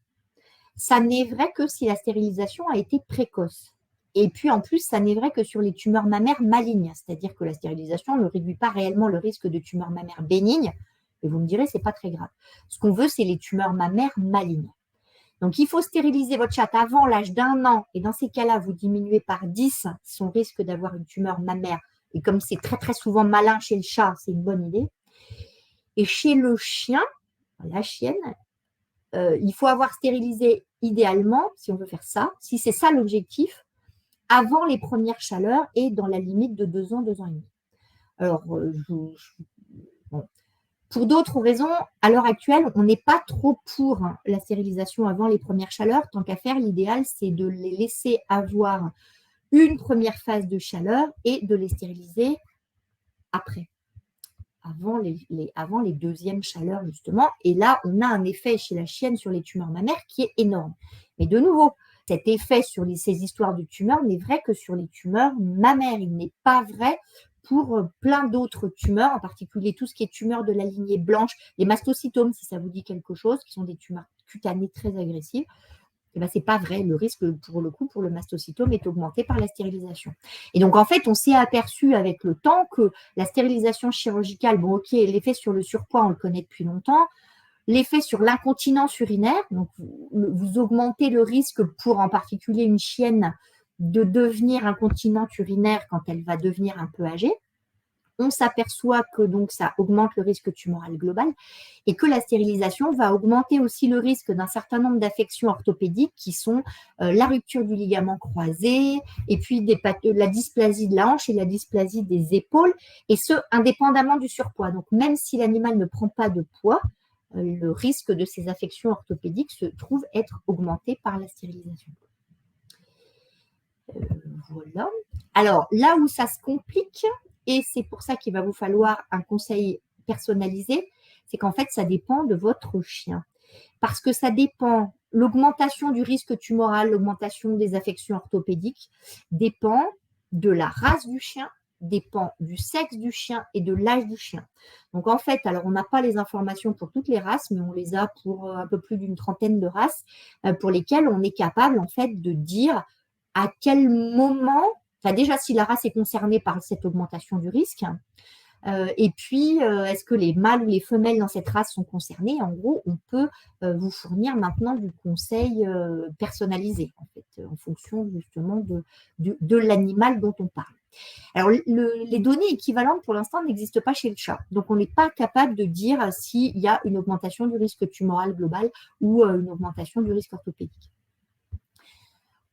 ça n'est vrai que si la stérilisation a été précoce. Et puis, en plus, ça n'est vrai que sur les tumeurs mammaires malignes, c'est-à-dire que la stérilisation ne réduit pas réellement le risque de tumeurs mammaires bénignes, Et vous me direz, ce n'est pas très grave. Ce qu'on veut, c'est les tumeurs mammaires malignes. Donc, il faut stériliser votre chatte avant l'âge d'1 an. Et dans ces cas-là, vous diminuez par 10 son risque d'avoir une tumeur mammaire. Et comme c'est très, très souvent malin chez le chat, c'est une bonne idée. Et chez le chien, la chienne, il faut avoir stérilisé idéalement, si on veut faire ça, si c'est ça l'objectif, avant les premières chaleurs et dans la limite de 2 ans, 2 ans et demi. Alors, bon. Pour d'autres raisons, à l'heure actuelle, on n'est pas trop pour la stérilisation avant les premières chaleurs. Tant qu'à faire, l'idéal, c'est de les laisser avoir une première phase de chaleur et de les stériliser après, avant les deuxièmes chaleurs, justement. Et là, on a un effet chez la chienne sur les tumeurs mammaires qui est énorme. Mais de nouveau, cet effet sur ces histoires de tumeurs n'est vrai que sur les tumeurs mammaires. Il n'est pas vrai pour plein d'autres tumeurs, en particulier tout ce qui est tumeurs de la lignée blanche, les mastocytomes, si ça vous dit quelque chose, qui sont des tumeurs cutanées très agressives. Eh ben, ce n'est pas vrai. Le risque, pour le coup, pour le mastocytome est augmenté par la stérilisation. Et donc, en fait, on s'est aperçu avec le temps que la stérilisation chirurgicale, bon, ok, l'effet sur le surpoids, on le connaît depuis longtemps. L'effet sur l'incontinence urinaire, donc vous augmentez le risque pour en particulier une chienne de devenir incontinente urinaire quand elle va devenir un peu âgée. On s'aperçoit que donc ça augmente le risque tumoral global et que la stérilisation va augmenter aussi le risque d'un certain nombre d'affections orthopédiques qui sont la rupture du ligament croisé et puis la dysplasie de la hanche et la dysplasie des épaules, et ce, indépendamment du surpoids. Donc, même si l'animal ne prend pas de poids, le risque de ces affections orthopédiques se trouve être augmenté par la stérilisation. Voilà. Alors, là où ça se complique, et c'est pour ça qu'il va vous falloir un conseil personnalisé, c'est qu'en fait, ça dépend de votre chien. Parce que ça dépend, l'augmentation du risque tumoral, l'augmentation des affections orthopédiques dépend de la race du chien, dépend du sexe du chien et de l'âge du chien. Donc en fait, alors on n'a pas les informations pour toutes les races, mais on les a pour un peu plus d'une trentaine de races pour lesquelles on est capable en fait de dire à quel moment, enfin déjà si la race est concernée par cette augmentation du risque, et puis est-ce que les mâles ou les femelles dans cette race sont concernés. En gros, on peut vous fournir maintenant du conseil personnalisé en fait, en fonction justement de l'animal dont on parle. Alors, les données équivalentes pour l'instant n'existent pas chez le chat. Donc, on n'est pas capable de dire s'il y a une augmentation du risque tumoral global ou une augmentation du risque orthopédique.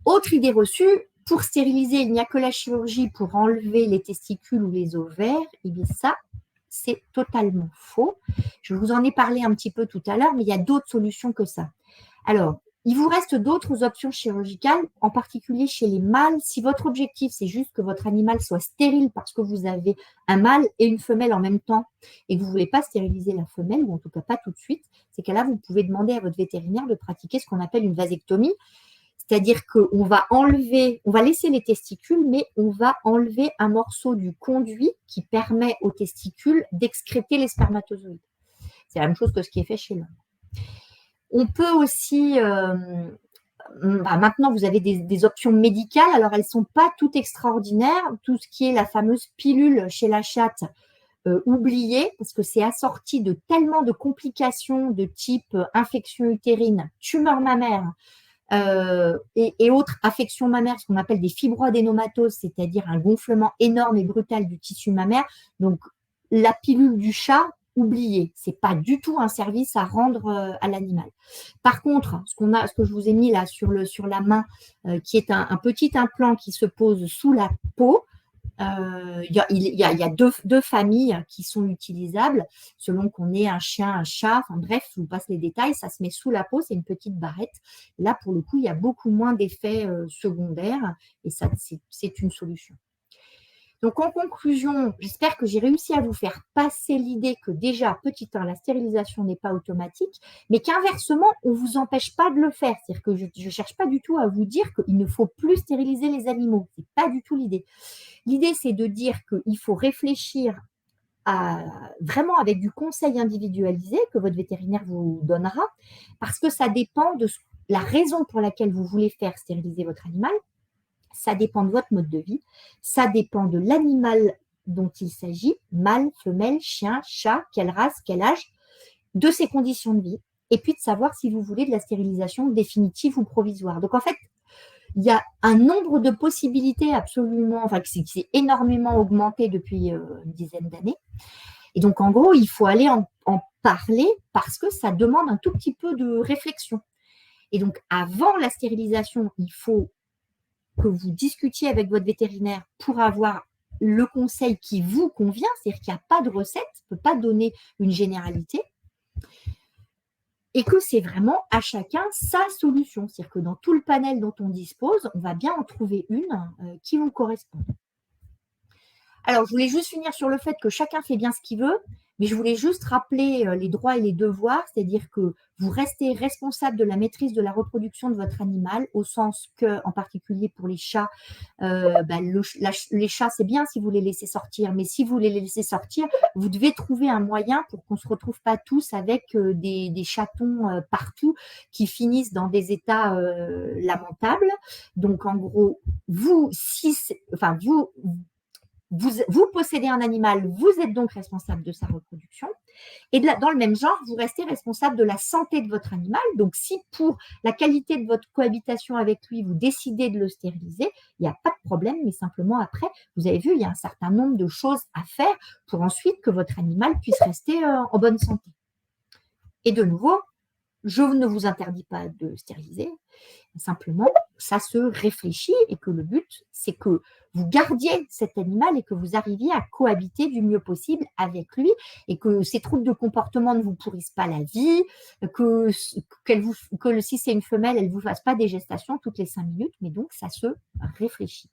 Autre idée reçue, pour stériliser, il n'y a que la chirurgie pour enlever les testicules ou les ovaires. Eh bien, ça, c'est totalement faux. Je vous en ai parlé un petit peu tout à l'heure, mais il y a d'autres solutions que ça. Alors, il vous reste d'autres options chirurgicales, en particulier chez les mâles. Si votre objectif, c'est juste que votre animal soit stérile parce que vous avez un mâle et une femelle en même temps et que vous ne voulez pas stériliser la femelle, ou en tout cas pas tout de suite, c'est qu'à là, vous pouvez demander à votre vétérinaire de pratiquer ce qu'on appelle une vasectomie. C'est-à-dire qu'on va on va laisser les testicules, mais on va enlever un morceau du conduit qui permet aux testicules d'excréter les spermatozoïdes. C'est la même chose que ce qui est fait chez l'homme. On peut aussi, maintenant vous avez des options médicales, alors elles ne sont pas toutes extraordinaires, tout ce qui est la fameuse pilule chez la chatte, oubliée, parce que c'est assorti de tellement de complications de type infection utérine, tumeur mammaire, et autres affections mammaires, ce qu'on appelle des fibroadénomatoses, c'est-à-dire un gonflement énorme et brutal du tissu mammaire. Donc, la pilule du chat, oubliée, ce n'est pas du tout un service à rendre à l'animal. Par contre, ce que je vous ai mis là sur la main, qui est un petit implant qui se pose sous la peau, il y a deux familles qui sont utilisables selon qu'on ait un chien, un chat, enfin bref, je vous passe les détails, ça se met sous la peau, c'est une petite barrette. Là, pour le coup, il y a beaucoup moins d'effets secondaires et ça, c'est une solution. Donc, en conclusion, j'espère que j'ai réussi à vous faire passer l'idée que déjà, petit 1, la stérilisation n'est pas automatique, mais qu'inversement, on ne vous empêche pas de le faire. C'est-à-dire que je ne cherche pas du tout à vous dire qu'il ne faut plus stériliser les animaux. Ce n'est pas du tout l'idée. L'idée, c'est de dire qu'il faut réfléchir vraiment avec du conseil individualisé que votre vétérinaire vous donnera, parce que ça dépend de la raison pour laquelle vous voulez faire stériliser votre animal. Ça dépend de votre mode de vie, ça dépend de l'animal dont il s'agit, mâle, femelle, chien, chat, quelle race, quel âge. de ses conditions de vie et puis de savoir si vous voulez de la stérilisation définitive ou provisoire. Donc, en fait, il y a un nombre de possibilités absolument, enfin, qui s'est énormément augmenté depuis une dizaine d'années. Et donc, en gros, il faut aller en parler parce que ça demande un tout petit peu de réflexion. Et donc, avant la stérilisation, il faut que vous discutiez avec votre vétérinaire pour avoir le conseil qui vous convient, c'est-à-dire qu'il n'y a pas de recette, on ne peut pas donner une généralité, et que c'est vraiment à chacun sa solution. C'est-à-dire que dans tout le panel dont on dispose, on va bien en trouver une qui vous correspond. Alors, je voulais juste finir sur le fait que chacun fait bien ce qu'il veut, mais je voulais juste rappeler les droits et les devoirs, c'est-à-dire que vous restez responsable de la maîtrise de la reproduction de votre animal, au sens que, en particulier pour les chats, les chats, c'est bien si vous les laissez sortir, mais si vous les laissez sortir, vous devez trouver un moyen pour qu'on ne se retrouve pas tous avec des chatons partout qui finissent dans des états lamentables. Donc, en gros, vous possédez un animal, vous êtes donc responsable de sa reproduction. Et dans le même genre, vous restez responsable de la santé de votre animal. Donc, si pour la qualité de votre cohabitation avec lui, vous décidez de le stériliser, il n'y a pas de problème, mais simplement après, vous avez vu, il y a un certain nombre de choses à faire pour ensuite que votre animal puisse rester en bonne santé. Et de nouveau, je ne vous interdis pas de stériliser, simplement, ça se réfléchit et que le but, c'est que vous gardiez cet animal et que vous arriviez à cohabiter du mieux possible avec lui et que ces troubles de comportement ne vous pourrissent pas la vie, que si c'est une femelle, elle ne vous fasse pas des gestations toutes les 5 minutes, mais donc ça se réfléchit.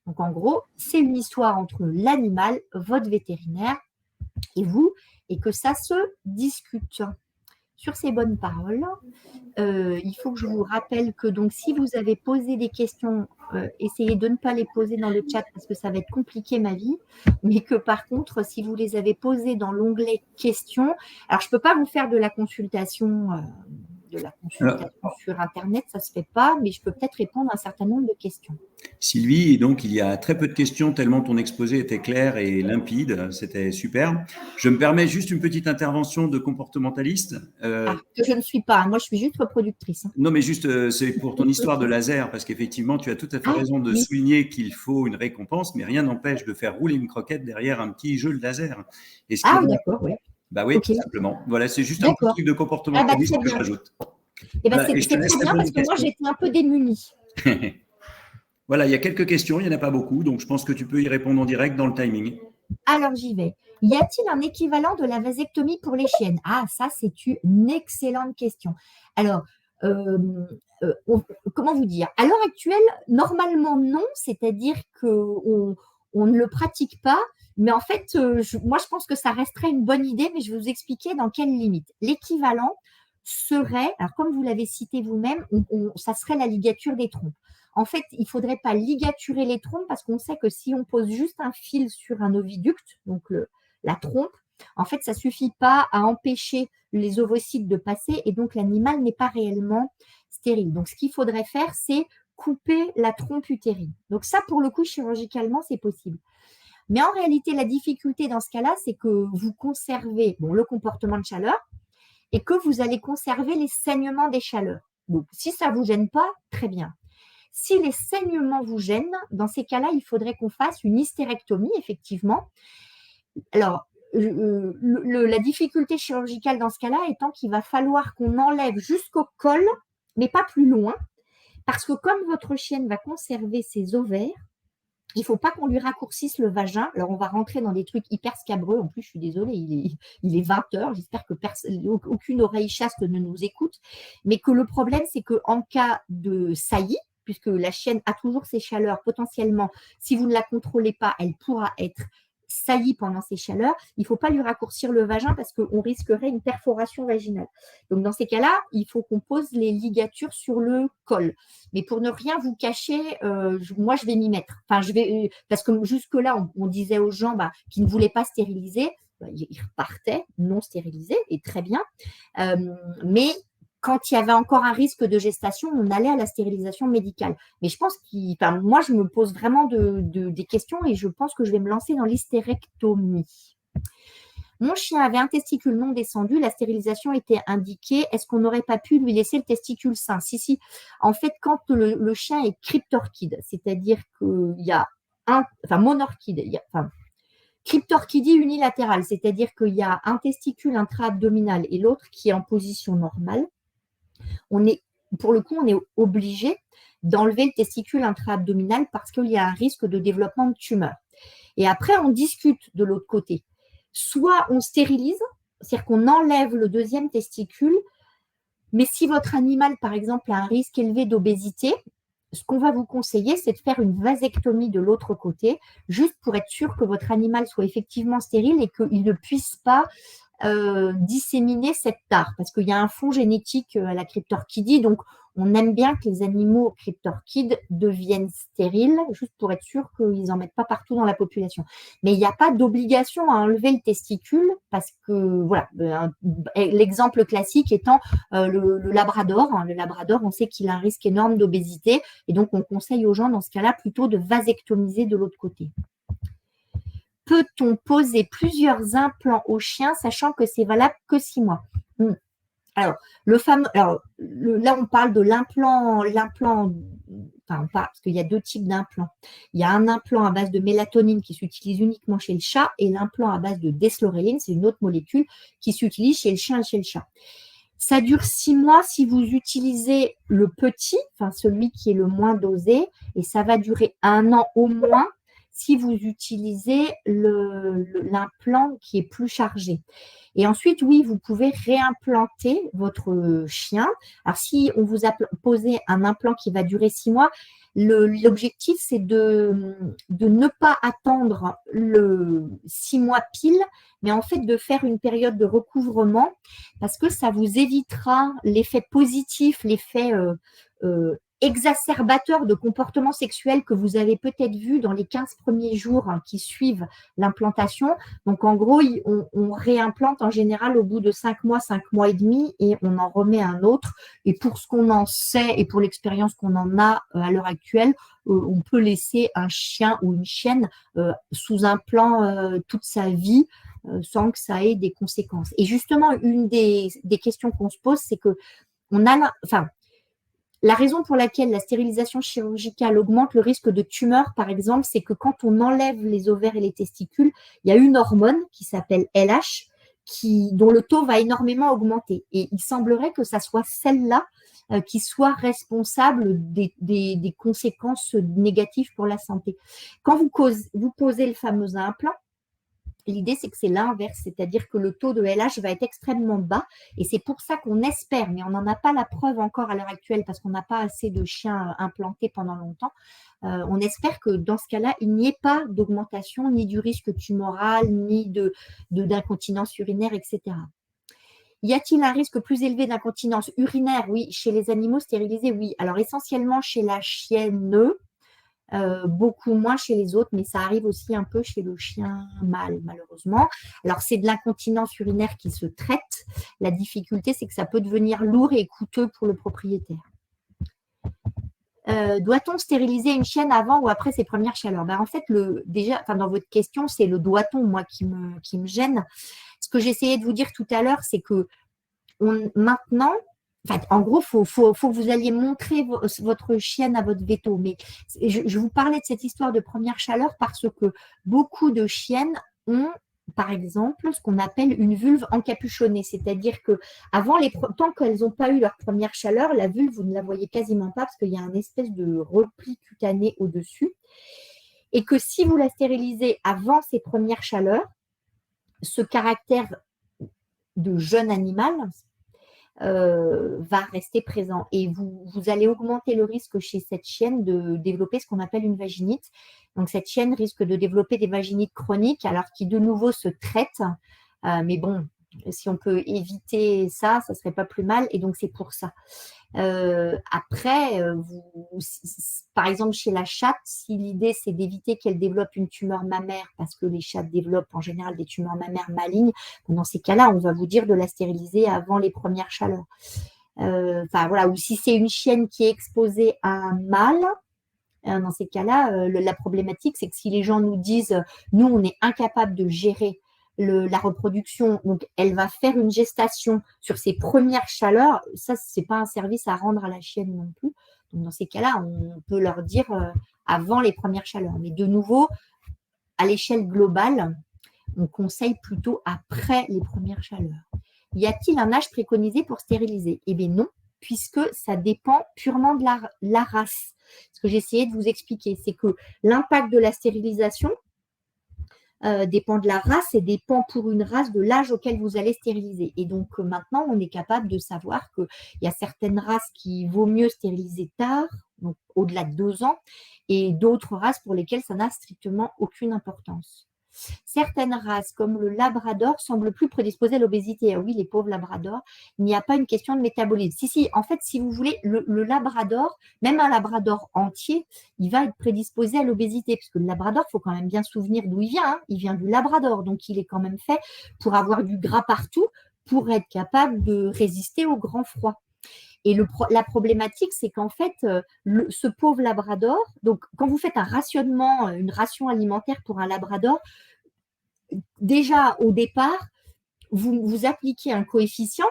Donc en gros, c'est une histoire entre l'animal, votre vétérinaire et vous, et que ça se discute. Sur ces bonnes paroles, il faut que je vous rappelle que donc, si vous avez posé des questions, essayez de ne pas les poser dans le chat parce que ça va être compliqué ma vie, mais que par contre, si vous les avez posées dans l'onglet questions, alors je ne peux pas vous faire de la consultation sur Internet, ça ne se fait pas, mais je peux peut-être répondre à un certain nombre de questions.
Sylvie, donc il y a très peu de questions tellement ton exposé était clair et limpide, c'était super. Je me permets juste une petite intervention de comportementaliste.
Que je ne suis pas, moi je suis juste reproductrice.
Non, mais juste c'est pour ton histoire de laser, parce qu'effectivement tu as tout à fait raison de souligner qu'il faut une récompense, mais rien n'empêche de faire rouler une croquette derrière un petit jeu de laser.
D'accord, oui.
Bah oui, okay. Simplement. Voilà, c'est juste un petit truc de comportementalisme que je rajoute.
Et ben, c'est très bien parce que moi j'étais un peu démunie.
Voilà, il y a quelques questions, il n'y en a pas beaucoup, donc je pense que tu peux y répondre en direct dans le timing.
Alors, j'y vais. Y a-t-il un équivalent de la vasectomie pour les chiennes? Ah, ça, c'est une excellente question. Alors, comment vous dire? À l'heure actuelle, normalement, non, c'est-à-dire qu'on ne le pratique pas, mais en fait, moi, je pense que ça resterait une bonne idée, mais je vais vous expliquer dans quelle limite. L'équivalent serait, alors comme vous l'avez cité vous-même, ça serait la ligature des trompes. En fait, il ne faudrait pas ligaturer les trompes parce qu'on sait que si on pose juste un fil sur un oviducte, donc la trompe, en fait, ça ne suffit pas à empêcher les ovocytes de passer et donc l'animal n'est pas réellement stérile. Donc, ce qu'il faudrait faire, c'est couper la trompe utérine. Donc ça, pour le coup, chirurgicalement, c'est possible. Mais en réalité, la difficulté dans ce cas-là, c'est que vous conservez le comportement de chaleur et que vous allez conserver les saignements des chaleurs. Donc, si ça ne vous gêne pas, très bien. Si les saignements vous gênent, dans ces cas-là, il faudrait qu'on fasse une hystérectomie, effectivement. Alors, la difficulté chirurgicale dans ce cas-là étant qu'il va falloir qu'on enlève jusqu'au col, mais pas plus loin, parce que comme votre chienne va conserver ses ovaires, il ne faut pas qu'on lui raccourcisse le vagin. Alors, on va rentrer dans des trucs hyper scabreux. En plus, je suis désolée, il est 20h. J'espère que aucune oreille chaste ne nous écoute. Mais que le problème, c'est qu'en cas de saillie, puisque la chienne a toujours ses chaleurs, potentiellement, si vous ne la contrôlez pas, elle pourra être saillie pendant ces chaleurs. Il ne faut pas lui raccourcir le vagin parce qu'on risquerait une perforation vaginale. Donc, dans ces cas-là, il faut qu'on pose les ligatures sur le col. Mais pour ne rien vous cacher, moi, je vais m'y mettre. Enfin, parce que jusque-là, on disait aux gens qui ne voulaient pas stériliser, ils repartaient non stérilisés, et très bien. Mais quand il y avait encore un risque de gestation, on allait à la stérilisation médicale. Mais je pense moi, je me pose vraiment des questions et je pense que je vais me lancer dans l'hystérectomie. Mon chien avait un testicule non descendu, la stérilisation était indiquée. Est-ce qu'on n'aurait pas pu lui laisser le testicule sain? Si. En fait, quand le chien est cryptorchide, c'est-à-dire qu'il y a monorchide, cryptorchidie unilatérale, c'est-à-dire qu'il y a un testicule intra-abdominal et l'autre qui est en position normale, pour le coup, on est obligé d'enlever le testicule intra-abdominal parce qu'il y a un risque de développement de tumeur. Et après, on discute de l'autre côté. Soit on stérilise, c'est-à-dire qu'on enlève le deuxième testicule, mais si votre animal, par exemple, a un risque élevé d'obésité, ce qu'on va vous conseiller, c'est de faire une vasectomie de l'autre côté, juste pour être sûr que votre animal soit effectivement stérile et qu'il ne puisse pas disséminer cette tare, parce qu'il y a un fond génétique à la cryptorchidie, donc on aime bien que les animaux cryptorchides deviennent stériles, juste pour être sûr qu'ils n'en mettent pas partout dans la population. Mais il n'y a pas d'obligation à enlever le testicule, parce que, voilà, l'exemple classique étant le labrador. Le labrador, on sait qu'il a un risque énorme d'obésité, et donc on conseille aux gens, dans ce cas-là, plutôt de vasectomiser de l'autre côté. Peut-on poser plusieurs implants au chien, sachant que c'est valable que 6 mois? Alors, là, on parle de l'implant, parce qu'il y a 2 types d'implants. Il y a un implant à base de mélatonine qui s'utilise uniquement chez le chat et l'implant à base de deslorelline, c'est une autre molécule qui s'utilise chez le chien et chez le chat. Ça dure 6 mois si vous utilisez le petit, celui qui est le moins dosé, et ça va durer 1 an au moins si vous utilisez l'implant qui est plus chargé. Et ensuite, oui, vous pouvez réimplanter votre chien. Alors, si on vous a posé un implant qui va durer 6 mois, l'objectif, c'est de ne pas attendre le 6 mois pile, mais en fait de faire une période de recouvrement, parce que ça vous évitera l'effet positif, l'effet exacerbateur de comportement sexuel que vous avez peut-être vu dans les 15 premiers jours qui suivent l'implantation. Donc, en gros, on réimplante en général au bout de 5 mois et demi, et on en remet un autre. Et pour ce qu'on en sait et pour l'expérience qu'on en a à l'heure actuelle, on peut laisser un chien ou une chienne sous implant toute sa vie sans que ça ait des conséquences. Et justement, une des questions qu'on se pose, c'est que la raison pour laquelle la stérilisation chirurgicale augmente le risque de tumeur, par exemple, c'est que quand on enlève les ovaires et les testicules, il y a une hormone qui s'appelle LH, dont le taux va énormément augmenter. Et il semblerait que ça soit celle-là qui soit responsable des conséquences négatives pour la santé. Quand vous posez le fameux implant, l'idée, c'est que c'est l'inverse, c'est-à-dire que le taux de LH va être extrêmement bas, et c'est pour ça qu'on espère, mais on n'en a pas la preuve encore à l'heure actuelle parce qu'on n'a pas assez de chiens implantés pendant longtemps. On espère que dans ce cas-là, il n'y ait pas d'augmentation ni du risque tumoral, ni d'incontinence urinaire, etc. Y a-t-il un risque plus élevé d'incontinence urinaire? Oui. Chez les animaux stérilisés, oui. Alors essentiellement chez la chienne, beaucoup moins chez les autres, mais ça arrive aussi un peu chez le chien mâle, malheureusement. Alors, c'est de l'incontinence urinaire qui se traite. La difficulté, c'est que ça peut devenir lourd et coûteux pour le propriétaire. Doit-on stériliser une chienne avant ou après ses premières chaleurs? En fait, dans votre question, c'est le doit-on, moi, qui me gêne. Ce que j'essayais de vous dire tout à l'heure, c'est que maintenant, en gros, faut que vous alliez montrer votre chienne à votre véto. Mais je vous parlais de cette histoire de première chaleur parce que beaucoup de chiennes ont, par exemple, ce qu'on appelle une vulve encapuchonnée. C'est-à-dire que tant qu'elles n'ont pas eu leur première chaleur, la vulve, vous ne la voyez quasiment pas parce qu'il y a un espèce de repli cutané au-dessus. Et que si vous la stérilisez avant ses premières chaleurs, ce caractère de jeune animal va rester présent, et vous allez augmenter le risque chez cette chienne de développer ce qu'on appelle une vaginite. Donc cette chienne risque de développer des vaginites chroniques, alors qui de nouveau se traitent, mais bon, si on peut éviter ça, ça serait pas plus mal, et donc c'est pour ça. Après, par exemple chez la chatte, si l'idée c'est d'éviter qu'elle développe une tumeur mammaire, parce que les chattes développent en général des tumeurs mammaires malignes, dans ces cas-là, on va vous dire de la stériliser avant les premières chaleurs. Ou si c'est une chienne qui est exposée à un mâle, dans ces cas-là, la problématique, c'est que si les gens nous disent, nous, on est incapable de gérer la reproduction, donc elle va faire une gestation sur ses premières chaleurs, ça, ce n'est pas un service à rendre à la chienne non plus. Donc, dans ces cas-là, on peut leur dire avant les premières chaleurs. Mais de nouveau, à l'échelle globale, on conseille plutôt après les premières chaleurs. Y a-t-il un âge préconisé pour stériliser? Eh bien non, puisque ça dépend purement de la race. Ce que j'essayais de vous expliquer, c'est que l'impact de la stérilisation dépend de la race et dépend pour une race de l'âge auquel vous allez stériliser. Et donc maintenant, on est capable de savoir qu'il y a certaines races qui vaut mieux stériliser tard, donc au-delà de 2 ans, et d'autres races pour lesquelles ça n'a strictement aucune importance. Certaines races, comme le labrador, semblent plus prédisposées à l'obésité. Ah oui, les pauvres labradors, il n'y a pas une question de métabolisme. Si, en fait, si vous voulez, le labrador, même un labrador entier, il va être prédisposé à l'obésité, parce que le labrador, il faut quand même bien se souvenir d'où il vient. Hein. Il vient du Labrador, donc il est quand même fait pour avoir du gras partout, pour être capable de résister au grand froid. Et la problématique, c'est qu'en fait, ce pauvre labrador, donc quand vous faites un rationnement, une ration alimentaire pour un labrador, déjà au départ, vous appliquez un coefficient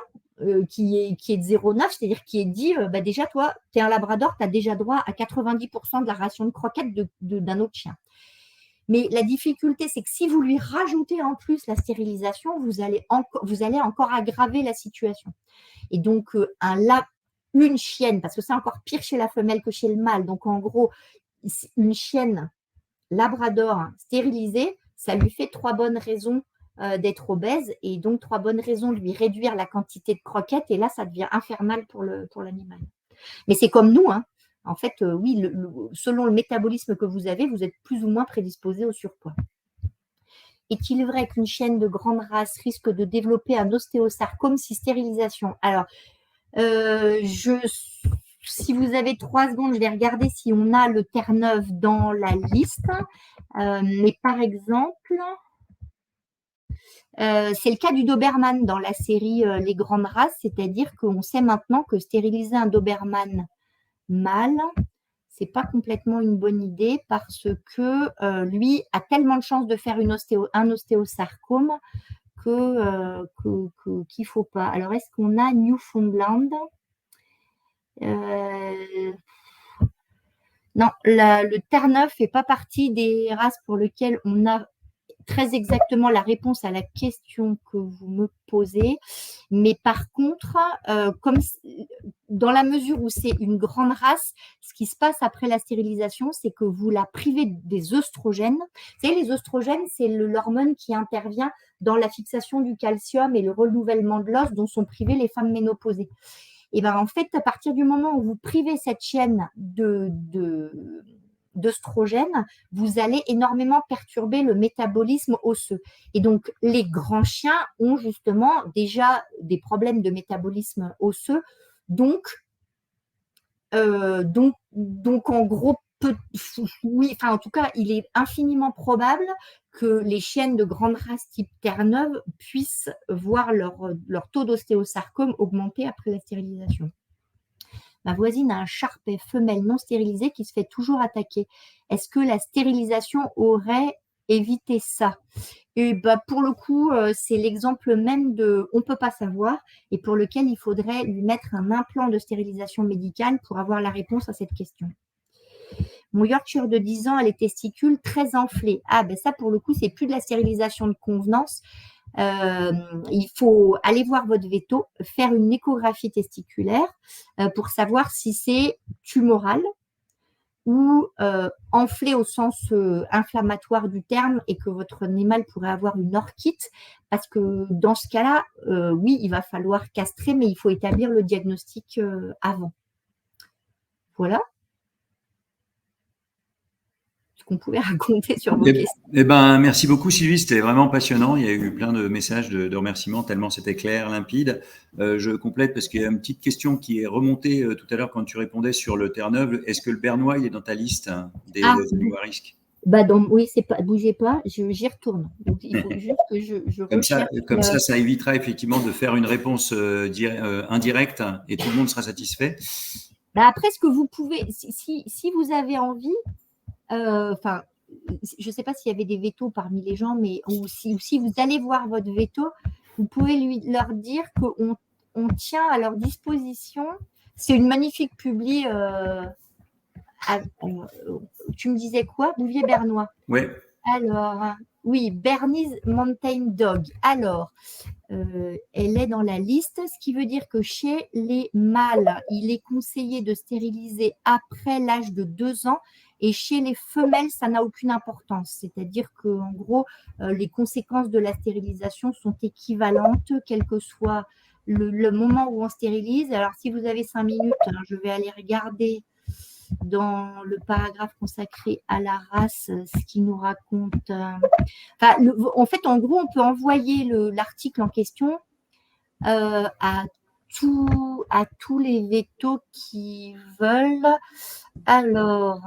qui est de 0,9, c'est-à-dire qui est dit, déjà toi, tu es un labrador, tu as déjà droit à 90% de la ration de croquettes d'un autre chien. Mais la difficulté, c'est que si vous lui rajoutez en plus la stérilisation, vous allez encore aggraver la situation. Et donc, une chienne, parce que c'est encore pire chez la femelle que chez le mâle, donc en gros, une chienne labrador stérilisée, ça lui fait 3 bonnes raisons d'être obèse et donc 3 bonnes raisons de lui réduire la quantité de croquettes et là, ça devient infernal pour l'animal. Mais c'est comme nous, hein. En fait, oui, selon le métabolisme que vous avez, vous êtes plus ou moins prédisposé au surpoids. Est-il vrai qu'une chienne de grande race risque de développer un ostéosarcome si stérilisation? Alors, si vous avez 3 secondes, je vais regarder si on a le Terre-Neuve dans la liste. Mais par exemple, c'est le cas du Doberman dans la série Les Grandes Races, c'est-à-dire qu'on sait maintenant que stériliser un Doberman mâle, c'est pas complètement une bonne idée parce que lui a tellement de chances de faire un ostéosarcome qu'il ne faut pas. Alors, est-ce qu'on a Newfoundland? Non, le Terre-Neuve ne fait pas partie des races pour lesquelles on a très exactement la réponse à la question que vous me posez. Mais par contre, comme dans la mesure où c'est une grande race, ce qui se passe après la stérilisation, c'est que vous la privez des œstrogènes. Vous savez, les œstrogènes, c'est l'hormone qui intervient dans la fixation du calcium et le renouvellement de l'os dont sont privées les femmes ménopausées. Et bien, en fait, à partir du moment où vous privez cette chienne d'œstrogènes, vous allez énormément perturber le métabolisme osseux. Et donc, les grands chiens ont justement déjà des problèmes de métabolisme osseux. Donc en gros, oui, enfin, en tout cas, il est infiniment probable que les chiennes de grande race type Terre-Neuve puissent voir leur taux d'ostéosarcome augmenter après la stérilisation. Ma voisine a un charpet femelle non stérilisé qui se fait toujours attaquer. Est-ce que la stérilisation aurait évité ça? Et pour le coup, c'est l'exemple même de on ne peut pas savoir et pour lequel il faudrait lui mettre un implant de stérilisation médicale pour avoir la réponse à cette question. Mon Yorkshire de 10 ans a les testicules très enflés. Ah, ça, pour le coup, c'est plus de la stérilisation de convenance. Il faut aller voir votre véto, faire une échographie testiculaire pour savoir si c'est tumoral ou enflé au sens inflammatoire du terme et que votre animal pourrait avoir une orchite, parce que dans ce cas-là, oui, il va falloir castrer, mais il faut établir le diagnostic avant. Voilà ce qu'on pouvait raconter sur vos questions.
Merci beaucoup Sylvie, c'était vraiment passionnant. Il y a eu plein de messages de remerciements, tellement c'était clair, limpide. Je complète parce qu'il y a une petite question qui est remontée tout à l'heure quand tu répondais sur le Terre-Neuve. Est-ce que le bernois il est dans ta liste des animaux à risque?
Oui, c'est pas, bougez pas, j'y retourne. Donc, il faut juste que je recherche.
Comme ça, ça évitera effectivement de faire une réponse indirecte et tout le monde sera satisfait.
Après, ce que vous pouvez, si vous avez envie, je ne sais pas s'il y avait des vétos parmi les gens, mais ou si vous allez voir votre veto, vous pouvez leur dire qu'on tient à leur disposition. C'est une magnifique publi. Tu me disais quoi? Bouvier-Bernois.
Oui.
Alors, oui, Bernese Mountain Dog. Alors, elle est dans la liste, ce qui veut dire que chez les mâles, il est conseillé de stériliser après l'âge de 2 ans et chez les femelles, ça n'a aucune importance. C'est-à-dire qu'en gros, les conséquences de la stérilisation sont équivalentes, quel que soit le moment où on stérilise. Alors, si vous avez 5 minutes, je vais aller regarder dans le paragraphe consacré à la race, ce qui nous raconte. En fait, en gros, on peut envoyer l'article en question à tous les vétos qui veulent. Alors,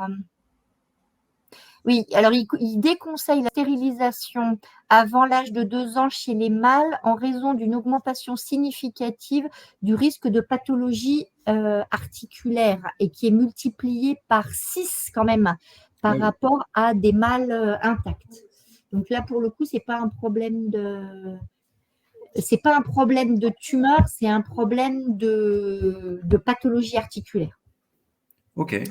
oui, alors il déconseille la stérilisation avant l'âge de 2 ans chez les mâles en raison d'une augmentation significative du risque de pathologie articulaire et qui est multiplié par 6 quand même par rapport à des mâles intacts. Donc là, pour le coup, c'est pas un problème de tumeur, c'est un problème de pathologie articulaire.
Ok.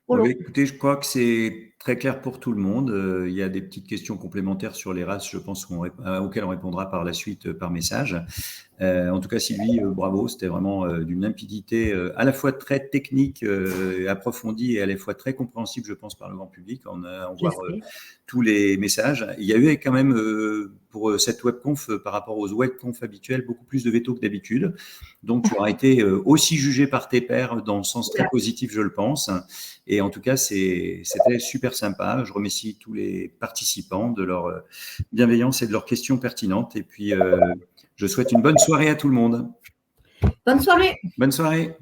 Voilà.
Écoutez, je crois que c'est très clair pour tout le monde. Il y a des petites questions complémentaires sur les races, je pense, auxquelles on répondra par la suite par message. En tout cas, Sylvie, bravo, c'était vraiment d'une limpidité à la fois très technique, approfondie et à la fois très compréhensible, je pense, par le grand public, en voir tous les messages. Il y a eu quand même, pour cette webconf, par rapport aux webconf habituelles, beaucoup plus de vétos que d'habitude. Donc, tu auras été aussi jugé par tes pairs dans le sens très positif, je le pense. Et en tout cas, c'était super sympa. Je remercie tous les participants de leur bienveillance et de leurs questions pertinentes. Et puis, je souhaite une bonne soirée à tout le monde.
Bonne soirée.
Bonne soirée.